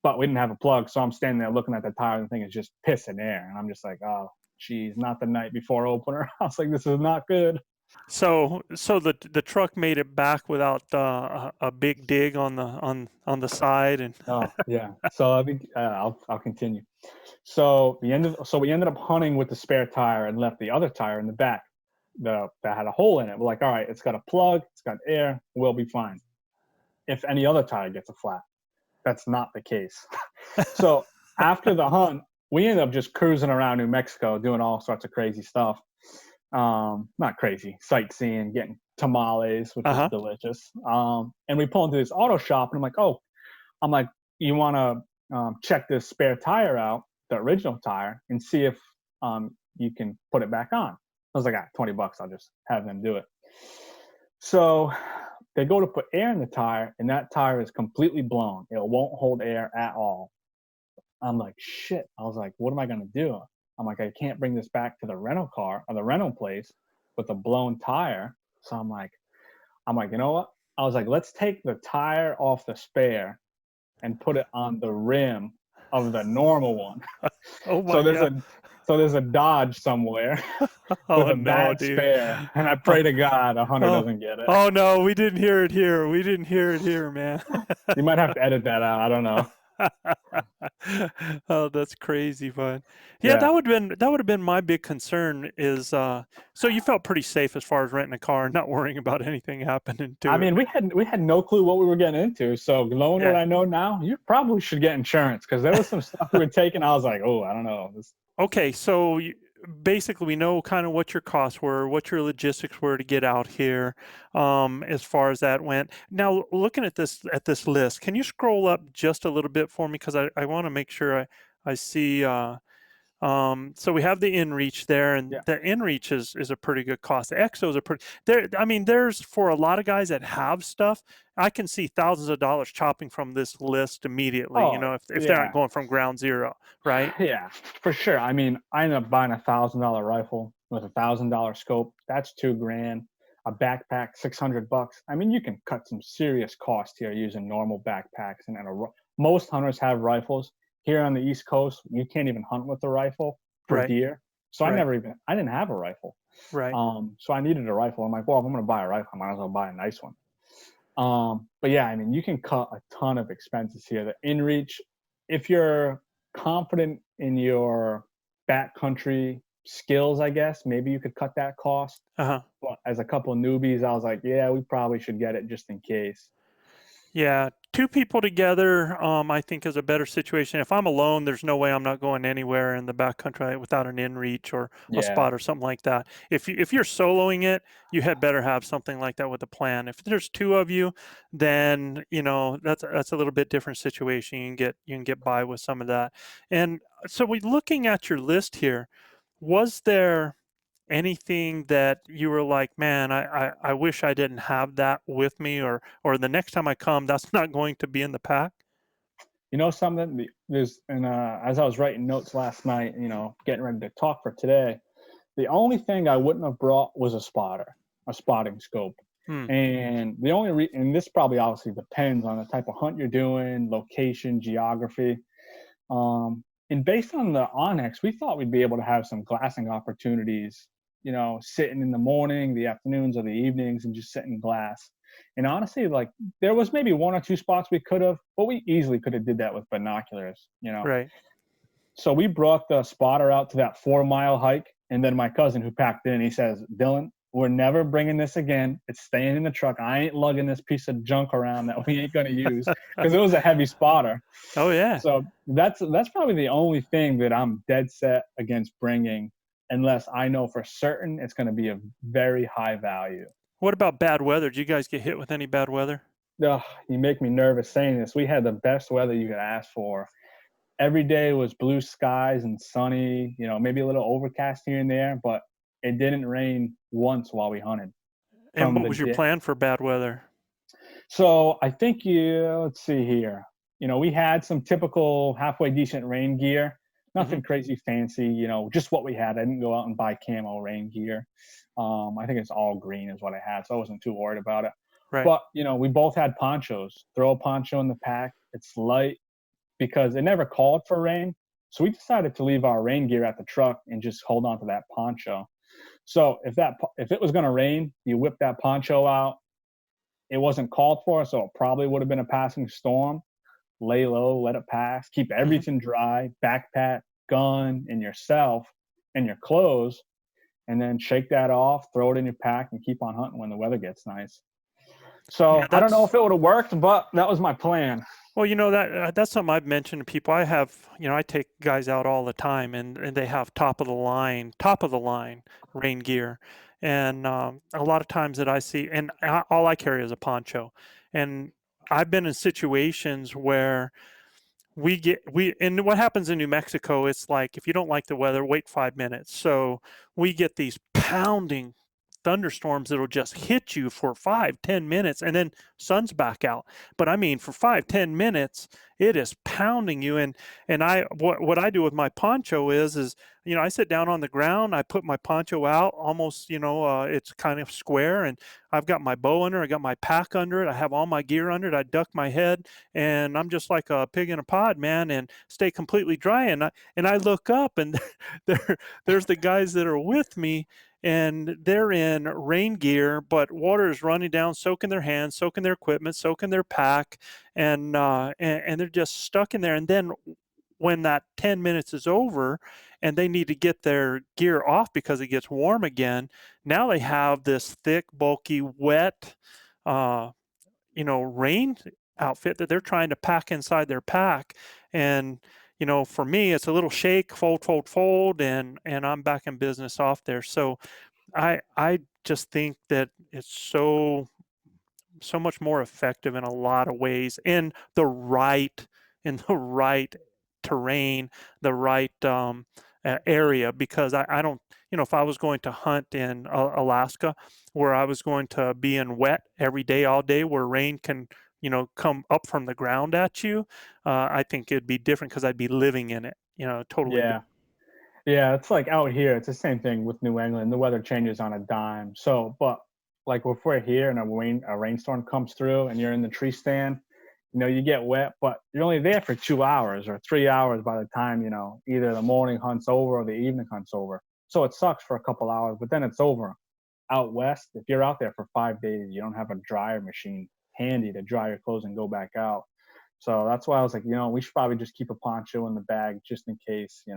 But we didn't have a plug, so I'm standing there looking at the tire, and the thing is just pissing air. And I'm just like, oh, geez, not the night before opener. I was like, this is not good. So the truck made it back without a big dig on the side, and Oh yeah. So I think I'll continue. So we ended up hunting with the spare tire and left the other tire in the back that had a hole in it. We're like, all right, it's got a plug, it's got air, we'll be fine. If any other tire gets a flat, that's not the case. So after the hunt, we ended up just cruising around New Mexico, doing all sorts of crazy stuff. Not crazy, sightseeing, getting tamales, which is delicious. And we pull into this auto shop, and I'm like, you want to check this spare tire out, the original tire, and see if you can put it back on. I was like, $20, I'll just have them do it. So they go to put air in the tire, and that tire is completely blown. It won't hold air at all. I'm like, shit. I was like, what am I going to do? I'm like, I can't bring this back to the rental car or the rental place with a blown tire. So I'm like, you know what? I was like, let's take the tire off the spare and put it on the rim of the normal one. Oh my God. So there's a Dodge somewhere with a bad spare, and I pray to God a hunter doesn't get it. Oh no, we didn't hear it here. We didn't hear it here, man. You might have to edit that out. I don't know. Oh, that's crazy fun. Yeah, that would have been my big concern is so you felt pretty safe as far as renting a car and not worrying about anything happening to it. I mean, we had no clue what we were getting into. So knowing what I know now, you probably should get insurance, because there was some stuff we were taking. I was like, oh, I don't know. Okay, so basically we know kind of what your costs were, what your logistics were to get out here, as far as that went. Now, looking at this list, can you scroll up just a little bit for me, because I want to make sure I see. So we have the InReach there, and the InReach is a pretty good cost. The Exos are pretty there. I mean, there's, for a lot of guys that have stuff, I can see thousands of dollars chopping from this list immediately. If they aren't going from ground zero, right? Yeah, for sure. I mean, I ended up buying a $1,000 rifle with a $1,000 scope. That's $2,000. A backpack, $600. I mean, you can cut some serious cost here using normal backpacks, and most hunters have rifles. Here on the East Coast, you can't even hunt with a rifle for deer. So I didn't have a rifle. Right. So I needed a rifle. I'm like, well, if I'm going to buy a rifle, I might as well buy a nice one. But yeah, I mean, you can cut a ton of expenses here. The InReach, if you're confident in your backcountry skills, I guess, maybe you could cut that cost. But as a couple of newbies, I was like, yeah, we probably should get it just in case. Yeah, two people together, I think, is a better situation. If I'm alone, there's no way I'm not going anywhere in the backcountry without an InReach or a spot or something like that. If you're soloing it, you had better have something like that with a plan. If there's two of you, then that's a little bit different situation. You can get by with some of that. And so looking at your list here, was there anything that you were like, man, I wish I didn't have that with me, or the next time I come, that's not going to be in the pack? Something, as I was writing notes last night, getting ready to talk for today, the only thing I wouldn't have brought was a spotting scope. And the only and this probably obviously depends on the type of hunt you're doing, location, geography. And based on the Onyx, we thought we'd be able to have some glassing opportunities, sitting in the morning, the afternoons, or the evenings, and just sitting glass. And honestly, like there was maybe one or two spots we could have, but we easily could have did that with binoculars. Right. So we brought the spotter out to that 4-mile hike, and then my cousin who packed in, he says, "Dylan, we're never bringing this again. It's staying in the truck. I ain't lugging this piece of junk around that we ain't going to use," because it was a heavy spotter. Oh yeah. So that's probably the only thing that I'm dead set against bringing, unless I know for certain it's going to be a very high value. What about bad weather? Did you guys get hit with any bad weather? Ugh, you make me nervous saying this. We had the best weather you could ask for. Every day was blue skies and sunny, maybe a little overcast here and there, but it didn't rain once while we hunted. And what was your plan for bad weather? So I think let's see here. We had some typical halfway decent rain gear, nothing crazy fancy, just what we had. I didn't go out and buy camo rain gear. I think it's all green is what I had, so I wasn't too worried about it. Right. But, we both had ponchos. Throw a poncho in the pack. It's light because it never called for rain. So we decided to leave our rain gear at the truck and just hold on to that poncho. So if it was going to rain, you whip that poncho out. It wasn't called for, so it probably would have been a passing storm. Lay low, let it pass, keep everything dry, backpack, gun, and yourself and your clothes, and then shake that off, throw it in your pack, and keep on hunting when the weather gets nice. So I don't know if it would have worked, but that was my plan. Well, that's something I've mentioned to people. I have, I take guys out all the time, and they have top of the line rain gear, and a lot of times that I see, and all I carry is a poncho, and I've been in situations where and what happens in New Mexico, it's like if you don't like the weather, wait 5 minutes. So we get these pounding thunderstorms that'll just hit you for 5-10 minutes, and then sun's back out. But I mean, for 5-10 minutes, it is pounding you. And what I do with my poncho is I sit down on the ground, I put my poncho out almost, it's kind of square, and I've got my bow under, I got my pack under it, I have all my gear under it, I duck my head, and I'm just like a pig in a pod, man, and stay completely dry. And I look up, and there's the guys that are with me, and they're in rain gear, but water is running down, soaking their hands, soaking their equipment, soaking their pack, and they're just stuck in there. And then when that 10 minutes is over and they need to get their gear off because it gets warm again, now they have this thick, bulky, wet, rain outfit that they're trying to pack inside their pack. And for me, it's a little shake, fold, and I'm back in business off there. So I just think that it's so much more effective in a lot of ways in the right terrain, the right area, because I don't, if I was going to hunt in Alaska, where I was going to be in wet every day, all day, where rain can come up from the ground at you, I think it'd be different because I'd be living in it, totally. Yeah, it's like out here, it's the same thing with New England. The weather changes on a dime. So, but like if we're here and a rainstorm comes through and you're in the tree stand, you get wet, but you're only there for 2 hours or 3 hours by the time, either the morning hunt's over or the evening hunt's over. So it sucks for a couple hours, but then it's over. Out west, if you're out there for 5 days, you don't have a dryer machine handy to dry your clothes and go back out. So that's why I was like, we should probably just keep a poncho in the bag just in case, we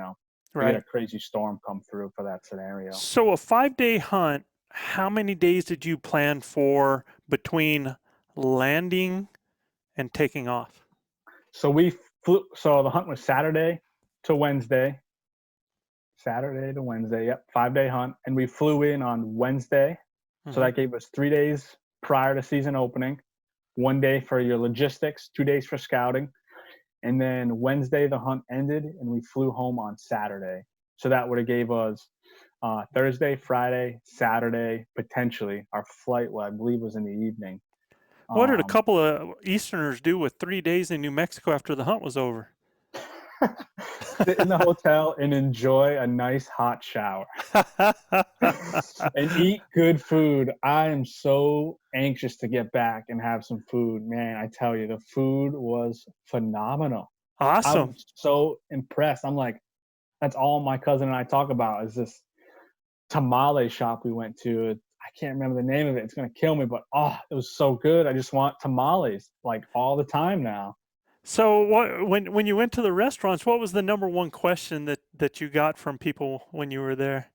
get a crazy storm come through for that scenario. So a 5-day hunt, how many days did you plan for between landing and taking off? So we flew. So the hunt was Saturday to Wednesday. Yep, 5-day hunt, and we flew in on Wednesday. So that gave us 3 days prior to season opening, 1 day for your logistics, 2 days for scouting, and then Wednesday the hunt ended, and we flew home on Saturday. So that would have gave us Thursday, Friday, Saturday, potentially. Our flight, I believe, was in the evening. What did a couple of Easterners do with 3 days in New Mexico after the hunt was over? Sit in the hotel and enjoy a nice hot shower and eat good food. I am so anxious to get back and have some food. Man, I tell you, the food was phenomenal. Awesome. I'm so impressed. I'm like, that's all my cousin and I talk about is this tamale shop we went to. I can't remember the name of it. It's gonna kill me, but it was so good. I just want tamales like all the time now. So when you went to the restaurants, what was the number one question that you got from people when you were there?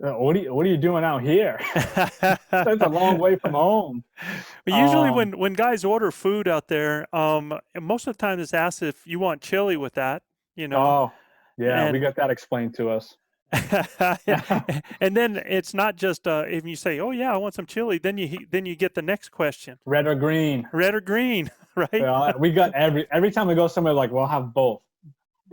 What are you doing out here? That's a long way from home. Usually when guys order food out there, most of the time it's asked if you want chili with that, you know, Oh, yeah, we and got that explained to us. and then it's not just if you say, "Oh yeah, I want some chili," then you get the next question, Red or green? red or green, right? We got every time we go somewhere, like, we'll have both.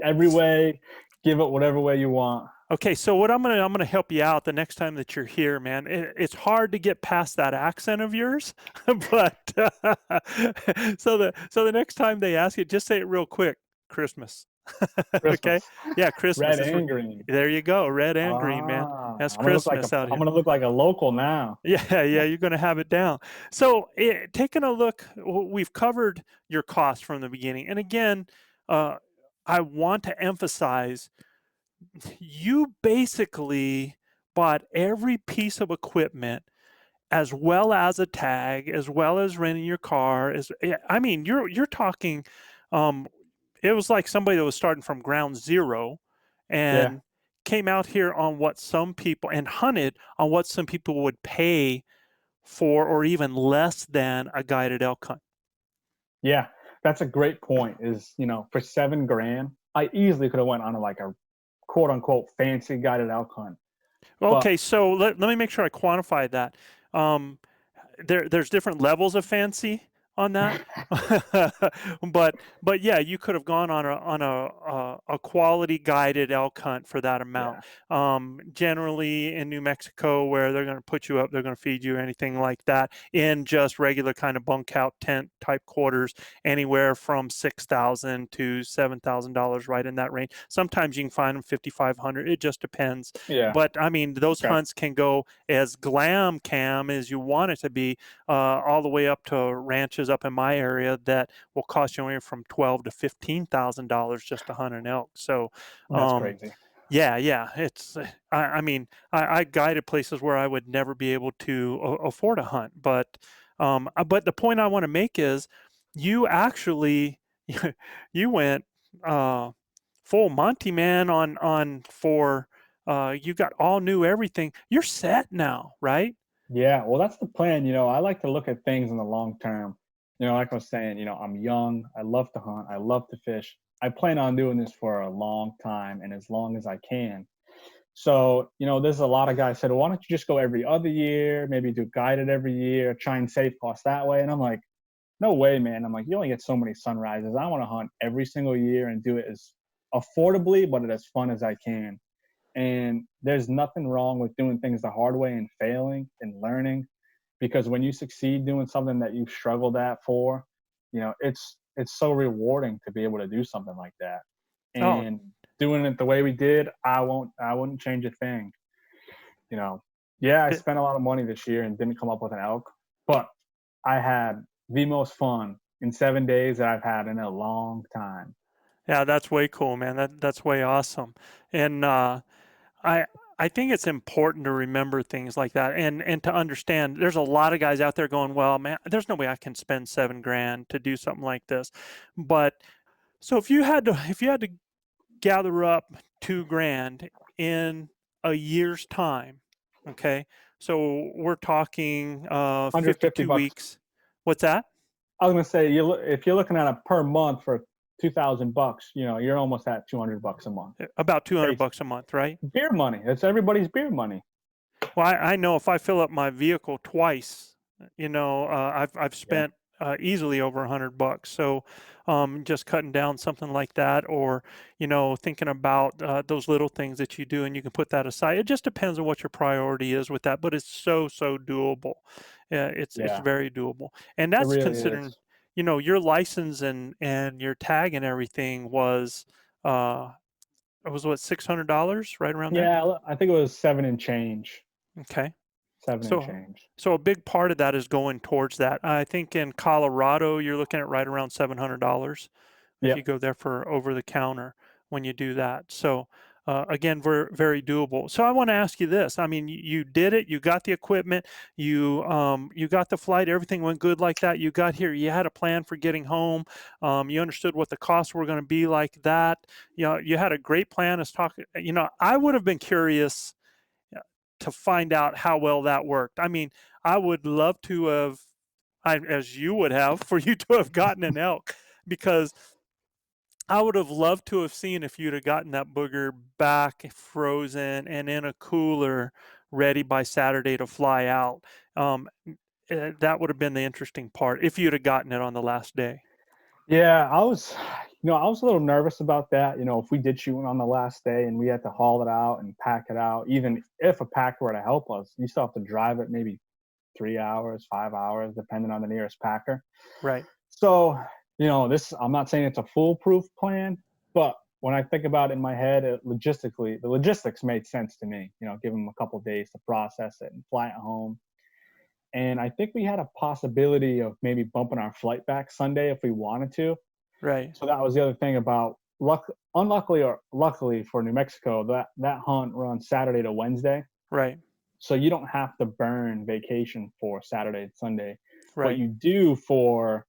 Every way, give it whatever way you want. Okay, so what I'm gonna help you out the next time that you're here, man. It's hard to get past that accent of yours, but so the next time they ask you, just say it real quick. Christmas. Okay, Christmas. yeah, Christmas Red is. and green. There you go, red and green, man. That's I'm gonna look like Christmas out I'm here. gonna look like a local now. Yeah, yeah, you're going to have it down. So, taking a look, we've covered your costs from the beginning. And again, I want to emphasize you basically bought every piece of equipment as well as a tag, as well as renting your car. I mean, you're talking, um, it was like somebody that was starting from ground zero Yeah, and came out here on what some people and hunted on what some people would pay for or even less than a guided elk hunt. yeah, that's a great point. Is for $7,000, I easily could have went on like a quote unquote fancy guided elk hunt. But Okay, so let me make sure I quantify that. Um, there's different levels of fancy on that. but yeah, you could have gone on a quality guided elk hunt for that amount. yeah, Generally in New Mexico, where they're going to put you up, they're going to feed you anything like that in just regular kind of bunk out tent type quarters, anywhere from $6,000 to $7,000, right in that range. Sometimes you can find them $5,500. It just depends. yeah. But I mean, those Okay, hunts can go as glam cam as you want it to be, all the way up to ranches up in my area that will cost you anywhere from $12,000 to $15,000 just to hunt an elk. So, that's um, crazy. yeah, it's. I mean, I guided places where I would never be able to afford a hunt, but the point I want to make is, you actually, you went full Monty man on for. You got all new everything. You're set now, right? Yeah, well, that's the plan. I like to look at things in the long term. Like I was saying, I'm young. I love to hunt. I love to fish. I plan on doing this for a long time and as long as I can. So, there's a lot of guys said, well, why don't you just go every other year, maybe do guided every year, try and save costs that way. And I'm like, no way, man. I'm like, you only get so many sunrises. I want to hunt every single year and do it as affordably, but as fun as I can. And there's nothing wrong with doing things the hard way and failing and learning, because when you succeed doing something that you've struggled at for, it's so rewarding to be able to do something like that. Oh, And doing it the way we did, I wouldn't change a thing. You know, yeah, I th- spent a lot of money this year and didn't come up with an elk, but I had the most fun in 7 days that I've had in a long time. yeah, that's way cool, man. That's way awesome. And I I think it's important to remember things like that and to understand there's a lot of guys out there going, well, man, there's no way I can spend 7 grand to do something like this. But so if you had to gather up 2 grand in a year's time, okay? So we're talking 150 52 bucks. weeks. What's that? I was gonna say, if you're looking at a per month for 2,000 bucks, you're almost at 200 bucks a month. About 200 Base bucks a month, right? beer money. It's everybody's beer money. Well, I know if I fill up my vehicle twice, I've Yeah, spent easily over $100. So, just cutting down something like that, or thinking about those little things that you do, and you can put that aside. It just depends on what your priority is with that, but it's so doable. It's yeah, very doable, and it that's really considering, is. your license and your tag and everything uh was what, $600, right around there. Yeah, I think it was seven and change. Okay. Seven and So, change. so a big part of that is going towards that. I think in Colorado, you're looking at right around $700 if you Yep. go there for over the counter when you do that. So, again, very, very doable. So I want to ask you this. I mean, you did it. You got the equipment. You got the flight. Everything went good like that. You got here. You had a plan for getting home. You understood what the costs were going to be like that. You had a great plan. As talk. I would have been curious to find out how well that worked. I mean, I would love to have, as you would have, for you to have gotten an elk, because I would have loved to have seen if you'd have gotten that booger back frozen and in a cooler ready by Saturday to fly out. That would have been the interesting part if you'd have gotten it on the last day. Yeah, I was a little nervous about that. If we did shoot on the last day and we had to haul it out and pack it out, even if a packer were to help us, you still have to drive it maybe 3 hours, 5 hours, depending on the nearest packer. Right. So, I'm not saying it's a foolproof plan, but when I think about it in my head, the logistics made sense to me. Give them a couple days to process it and fly it home. And I think we had a possibility of maybe bumping our flight back Sunday if we wanted to. Right. So that was the other thing about unluckily or luckily for New Mexico, that hunt runs Saturday to Wednesday. Right. So you don't have to burn vacation for Saturday and Sunday. Right. But you do for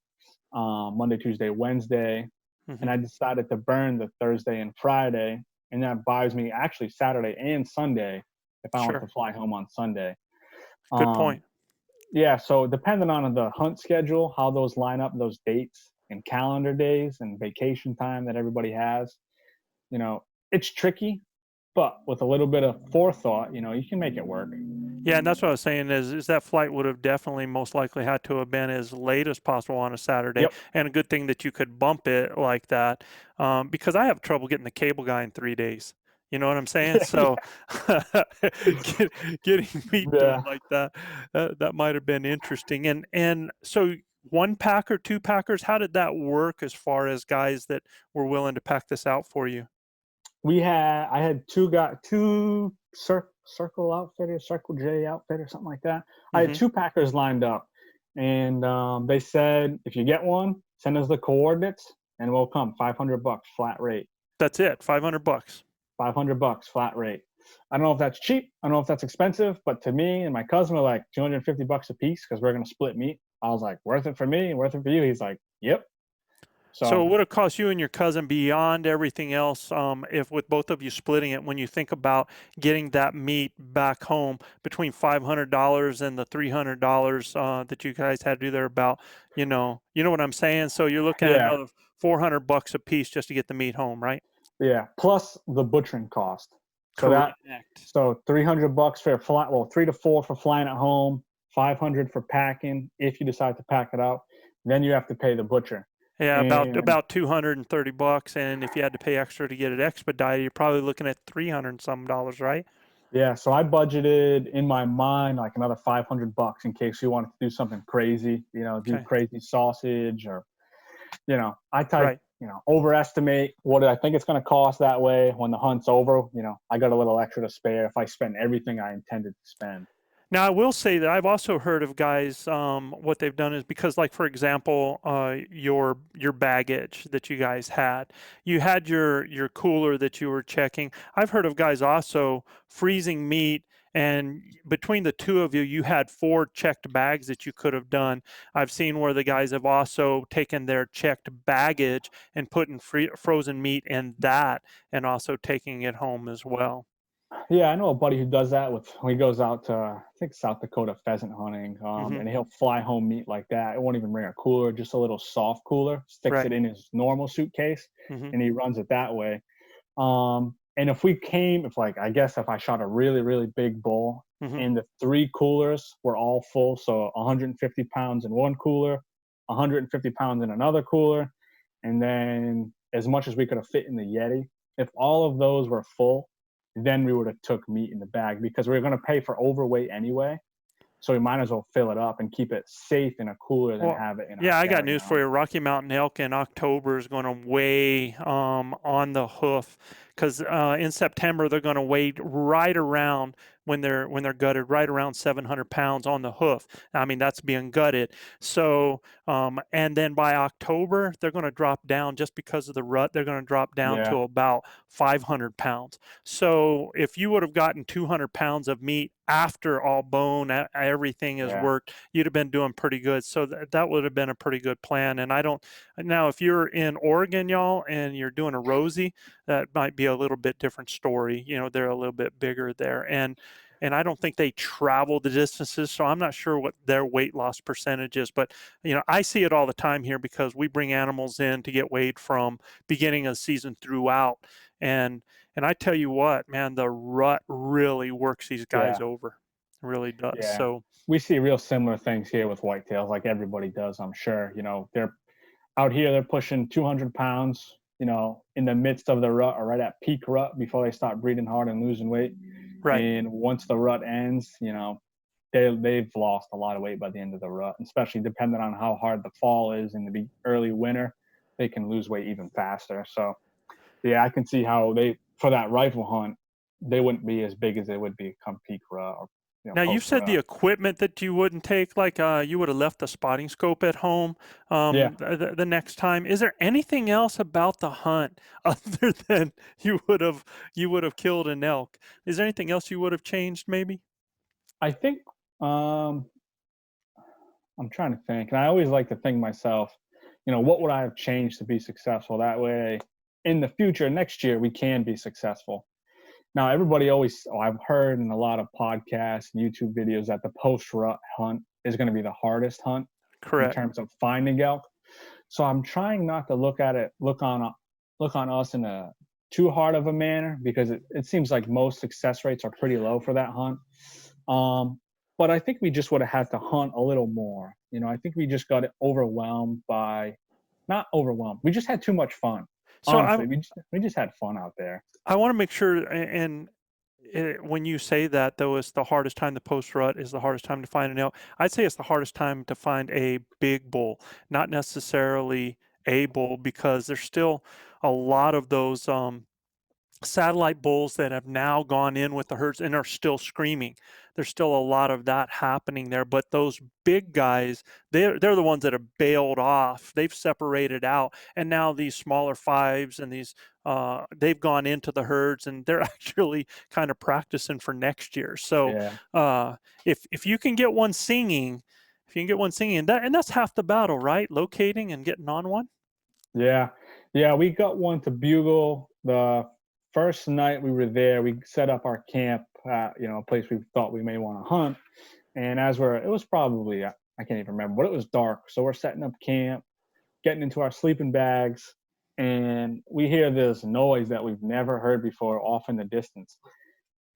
Monday, Tuesday, Wednesday. Mm-hmm. And I decided to burn the Thursday and Friday. And that buys me actually Saturday and Sunday if I want to fly home on Sunday. Good point. Yeah, so depending on the hunt schedule, how those line up, those dates and calendar days and vacation time that everybody has, it's tricky, but with a little bit of forethought, you can make it work. Yeah, and that's what I was saying is that flight would have definitely most likely had to have been as late as possible on a Saturday. Yep. And a good thing that you could bump it like that, because I have trouble getting the cable guy in 3 days. You know what I'm saying? So getting meat to him like that, that might have been interesting. And so one packer, two packers, how did that work as far as guys that were willing to pack this out for you? I had two Circle Outfitter, Circle J Outfitter, something like that. I had two packers lined up, and they said, if you get one, send us the coordinates, and we'll come. $500 flat rate. That's it. $500. $500 flat rate. I don't know if that's cheap. I don't know if that's expensive, but to me and my cousin were like $250 a piece because we're gonna split meat. I was like, worth it for me, worth it for you. He's like, yep. So it would have cost you and your cousin beyond everything else, if with both of you splitting it, when you think about getting that meat back home, between $500 and the $300 that you guys had to do there, about, you know what I'm saying? So you're looking at another $400 a piece just to get the meat home, right? Yeah, plus the butchering cost. Correct. So $300 for a flight, well, 3 to 4 for flying at home, $500 for packing if you decide to pack it out. Then you have to pay the butcher. Yeah, about $230, and if you had to pay extra to get it expedited, you're probably looking at $300 some, right? Yeah, so I budgeted in my mind like another $500 in case you wanted to do something crazy, do crazy sausage, or overestimate what I think it's going to cost. That way, when the hunt's over, I got a little extra to spare if I spend everything I intended to spend. Now, I will say that I've also heard of guys, what they've done is, because, like, for example, your baggage that you guys had, you had your cooler that you were checking. I've heard of guys also freezing meat, and between the two of you, you had 4 checked bags that you could have done. I've seen where the guys have also taken their checked baggage and putting frozen meat in that, and also taking it home as well. Yeah, I know a buddy who does that when he goes out to, I think, South Dakota pheasant hunting, and he'll fly home meat like that. It won't even bring a cooler, just a little soft cooler, sticks it in his normal suitcase, and he runs it that way. And if I shot a really, really big bull, and the 3 coolers were all full, so 150 pounds in one cooler, 150 pounds in another cooler, and then as much as we could have fit in the Yeti, if all of those were full, then we would have took meat in the bag, because we were going to pay for overweight anyway. So we might as well fill it up and keep it safe in a cooler than have it in a I got news for you. Rocky Mountain elk in October is going to weigh on the hoof because in September they're going to weigh right around when they're gutted, right around 700 pounds on the hoof. I mean, that's being gutted. So and then by October they're going to drop down, just because of the rut. They're going to drop down Yeah. to about 500 pounds. So if you would have gotten 200 pounds of meat after all bone, everything is Yeah. worked, you'd have been doing pretty good. So that would have been a pretty good plan. And I don't, now if you're in Oregon, y'all, and you're doing a Rosie, that might be a little bit different story. You know, they're a little bit bigger there. And I don't think they travel the distances, so I'm not sure what their weight loss percentage is. But, you know, I see it all the time here because we bring animals in to get weighed from beginning of the season throughout. And I tell you what, man, the rut really works these guys Yeah. over. It really does. Yeah. So We see real similar things here with whitetails, like everybody does, I'm sure. You know, they're out here, they're pushing 200 pounds, you know, in the midst of the rut or right at peak rut before they start breathing hard and losing weight. right. And once the rut ends, you know, they've lost a lot of weight by the end of the rut, especially depending on how hard the fall is in the early winter. They can lose weight even faster. So, yeah, I can see how for that rifle hunt, they wouldn't be as big as they would be come peak rut or, you know, Now, you post said the rut. equipment that you wouldn't take, like you would have left the spotting scope at home Yeah. the next time. Is there anything else about the hunt other than you would have killed an elk? Is there anything else you would have changed, maybe? I think um, I'm trying to think, and I always like to think myself, you know, what would I have changed to be successful? That way, in the future, next year, we can be successful. Now, everybody always, I've heard in a lot of podcasts, YouTube videos, that the post rut hunt is going to be the hardest hunt in Correct. terms of finding elk. So I'm trying not to look on us in a too hard of a manner, because it seems like most success rates are pretty low for that hunt. But I think we just would have had to hunt a little more. You know, I think we just got overwhelmed by, not overwhelmed. We just had too much fun. So Honestly, we just had fun out there. I want to make sure, and when you say that, though, it's the hardest time to post rut is the hardest time to find an elk. I'd say it's the hardest time to find a big bull, not necessarily a bull, because there's still a lot of those satellite bulls that have now gone in with the herds and are still screaming. There's still a lot of that happening there, but those big guys, they're the ones that have bailed off. They've separated out, and now these smaller fives and these they've gone into the herds, and they're actually kind of practicing for next year. So Yeah. if you can get one singing, if you can get one singing, and that's half the battle, right? Locating and getting on one. Yeah. Yeah. We got one to bugle the first night we were there. We set up our camp at, you know, a place we thought we may want to hunt. And it was probably, I can't even remember, but it was dark. So we're setting up camp, getting into our sleeping bags, and we hear this noise that we've never heard before off in the distance.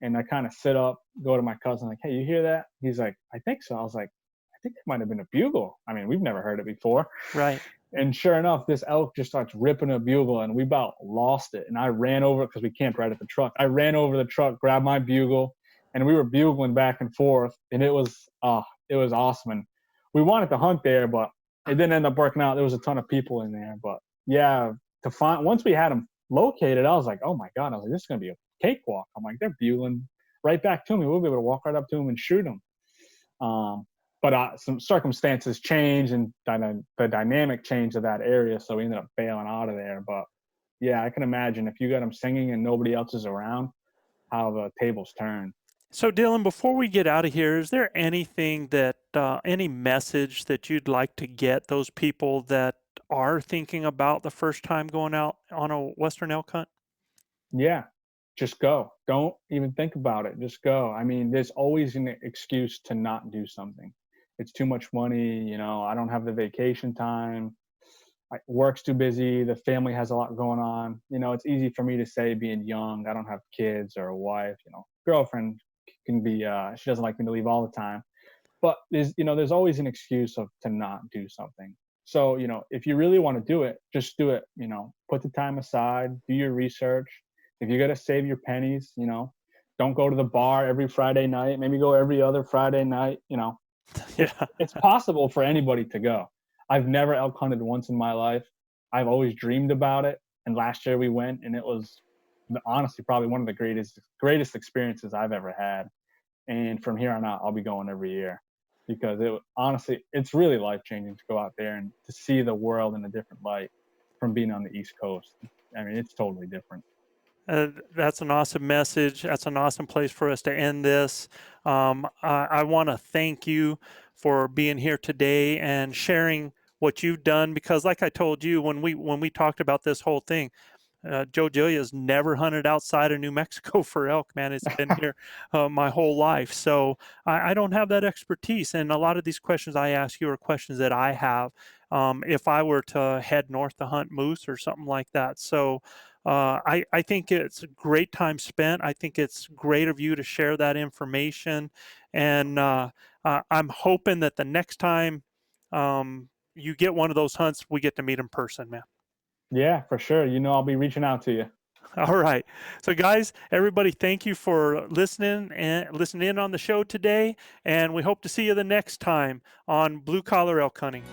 And I kind of sit up, go to my cousin, like, hey, you hear that? He's like, I think so. I was like, I think it might have been a bugle. I mean, we've never heard it before. Right. And sure enough, this elk just starts ripping a bugle, and we about lost it. And I ran over, because we camped right at the truck. I ran over the truck, grabbed my bugle, and we were bugling back and forth. And it was awesome. And we wanted to hunt there, but it didn't end up working out. There was a ton of people in there. But yeah, once we had them located, I was like, oh my God. I was like, this is going to be a cakewalk. I'm like, they're bugling right back to me. We'll be able to walk right up to them and shoot them. But some circumstances changed, and the dynamic changed of that area, so we ended up bailing out of there. But yeah, I can imagine if you got them singing and nobody else is around, how the tables turn. So, Dylan, before we get out of here, is there anything that, any message that you'd like to get those people that are thinking about the first time going out on a Western elk hunt? Yeah, just go. Don't even think about it. Just go. I mean, there's always an excuse to not do something. It's too much money. You know, I don't have the vacation time. Work's too busy. The family has a lot going on. You know, it's easy for me to say, being young, I don't have kids or a wife. You know, girlfriend can be, she doesn't like me to leave all the time. But there's always an excuse to not do something. So, you know, if you really want to do it, just do it. You know, put the time aside, do your research. If you got to save your pennies, you know, don't go to the bar every Friday night. Maybe go every other Friday night. You know, Yeah. it's possible for anybody to go. I've never elk hunted once in my life. I've always dreamed about it. And last year we went, and it was honestly probably one of the greatest experiences I've ever had. And from here on out, I'll be going every year because honestly, it's really life changing to go out there and to see the world in a different light from being on the East Coast. I mean, it's totally different. That's an awesome message. That's an awesome place for us to end this. I want to thank you for being here today and sharing what you've done, because like I told you when we talked about this whole thing, Joe Gillia's never hunted outside of New Mexico for elk, man. It's been here my whole life. So I don't have that expertise. And a lot of these questions I ask you are questions that I have if I were to head north to hunt moose or something like that. So I think it's a great time spent. I think it's great of you to share that information. And I'm hoping that the next time you get one of those hunts, we get to meet in person, man. Yeah, for sure. I'll be reaching out to you. All right. So guys, everybody, thank you for listening in on the show today. And we hope to see you the next time on Blue Collar Elk Hunting.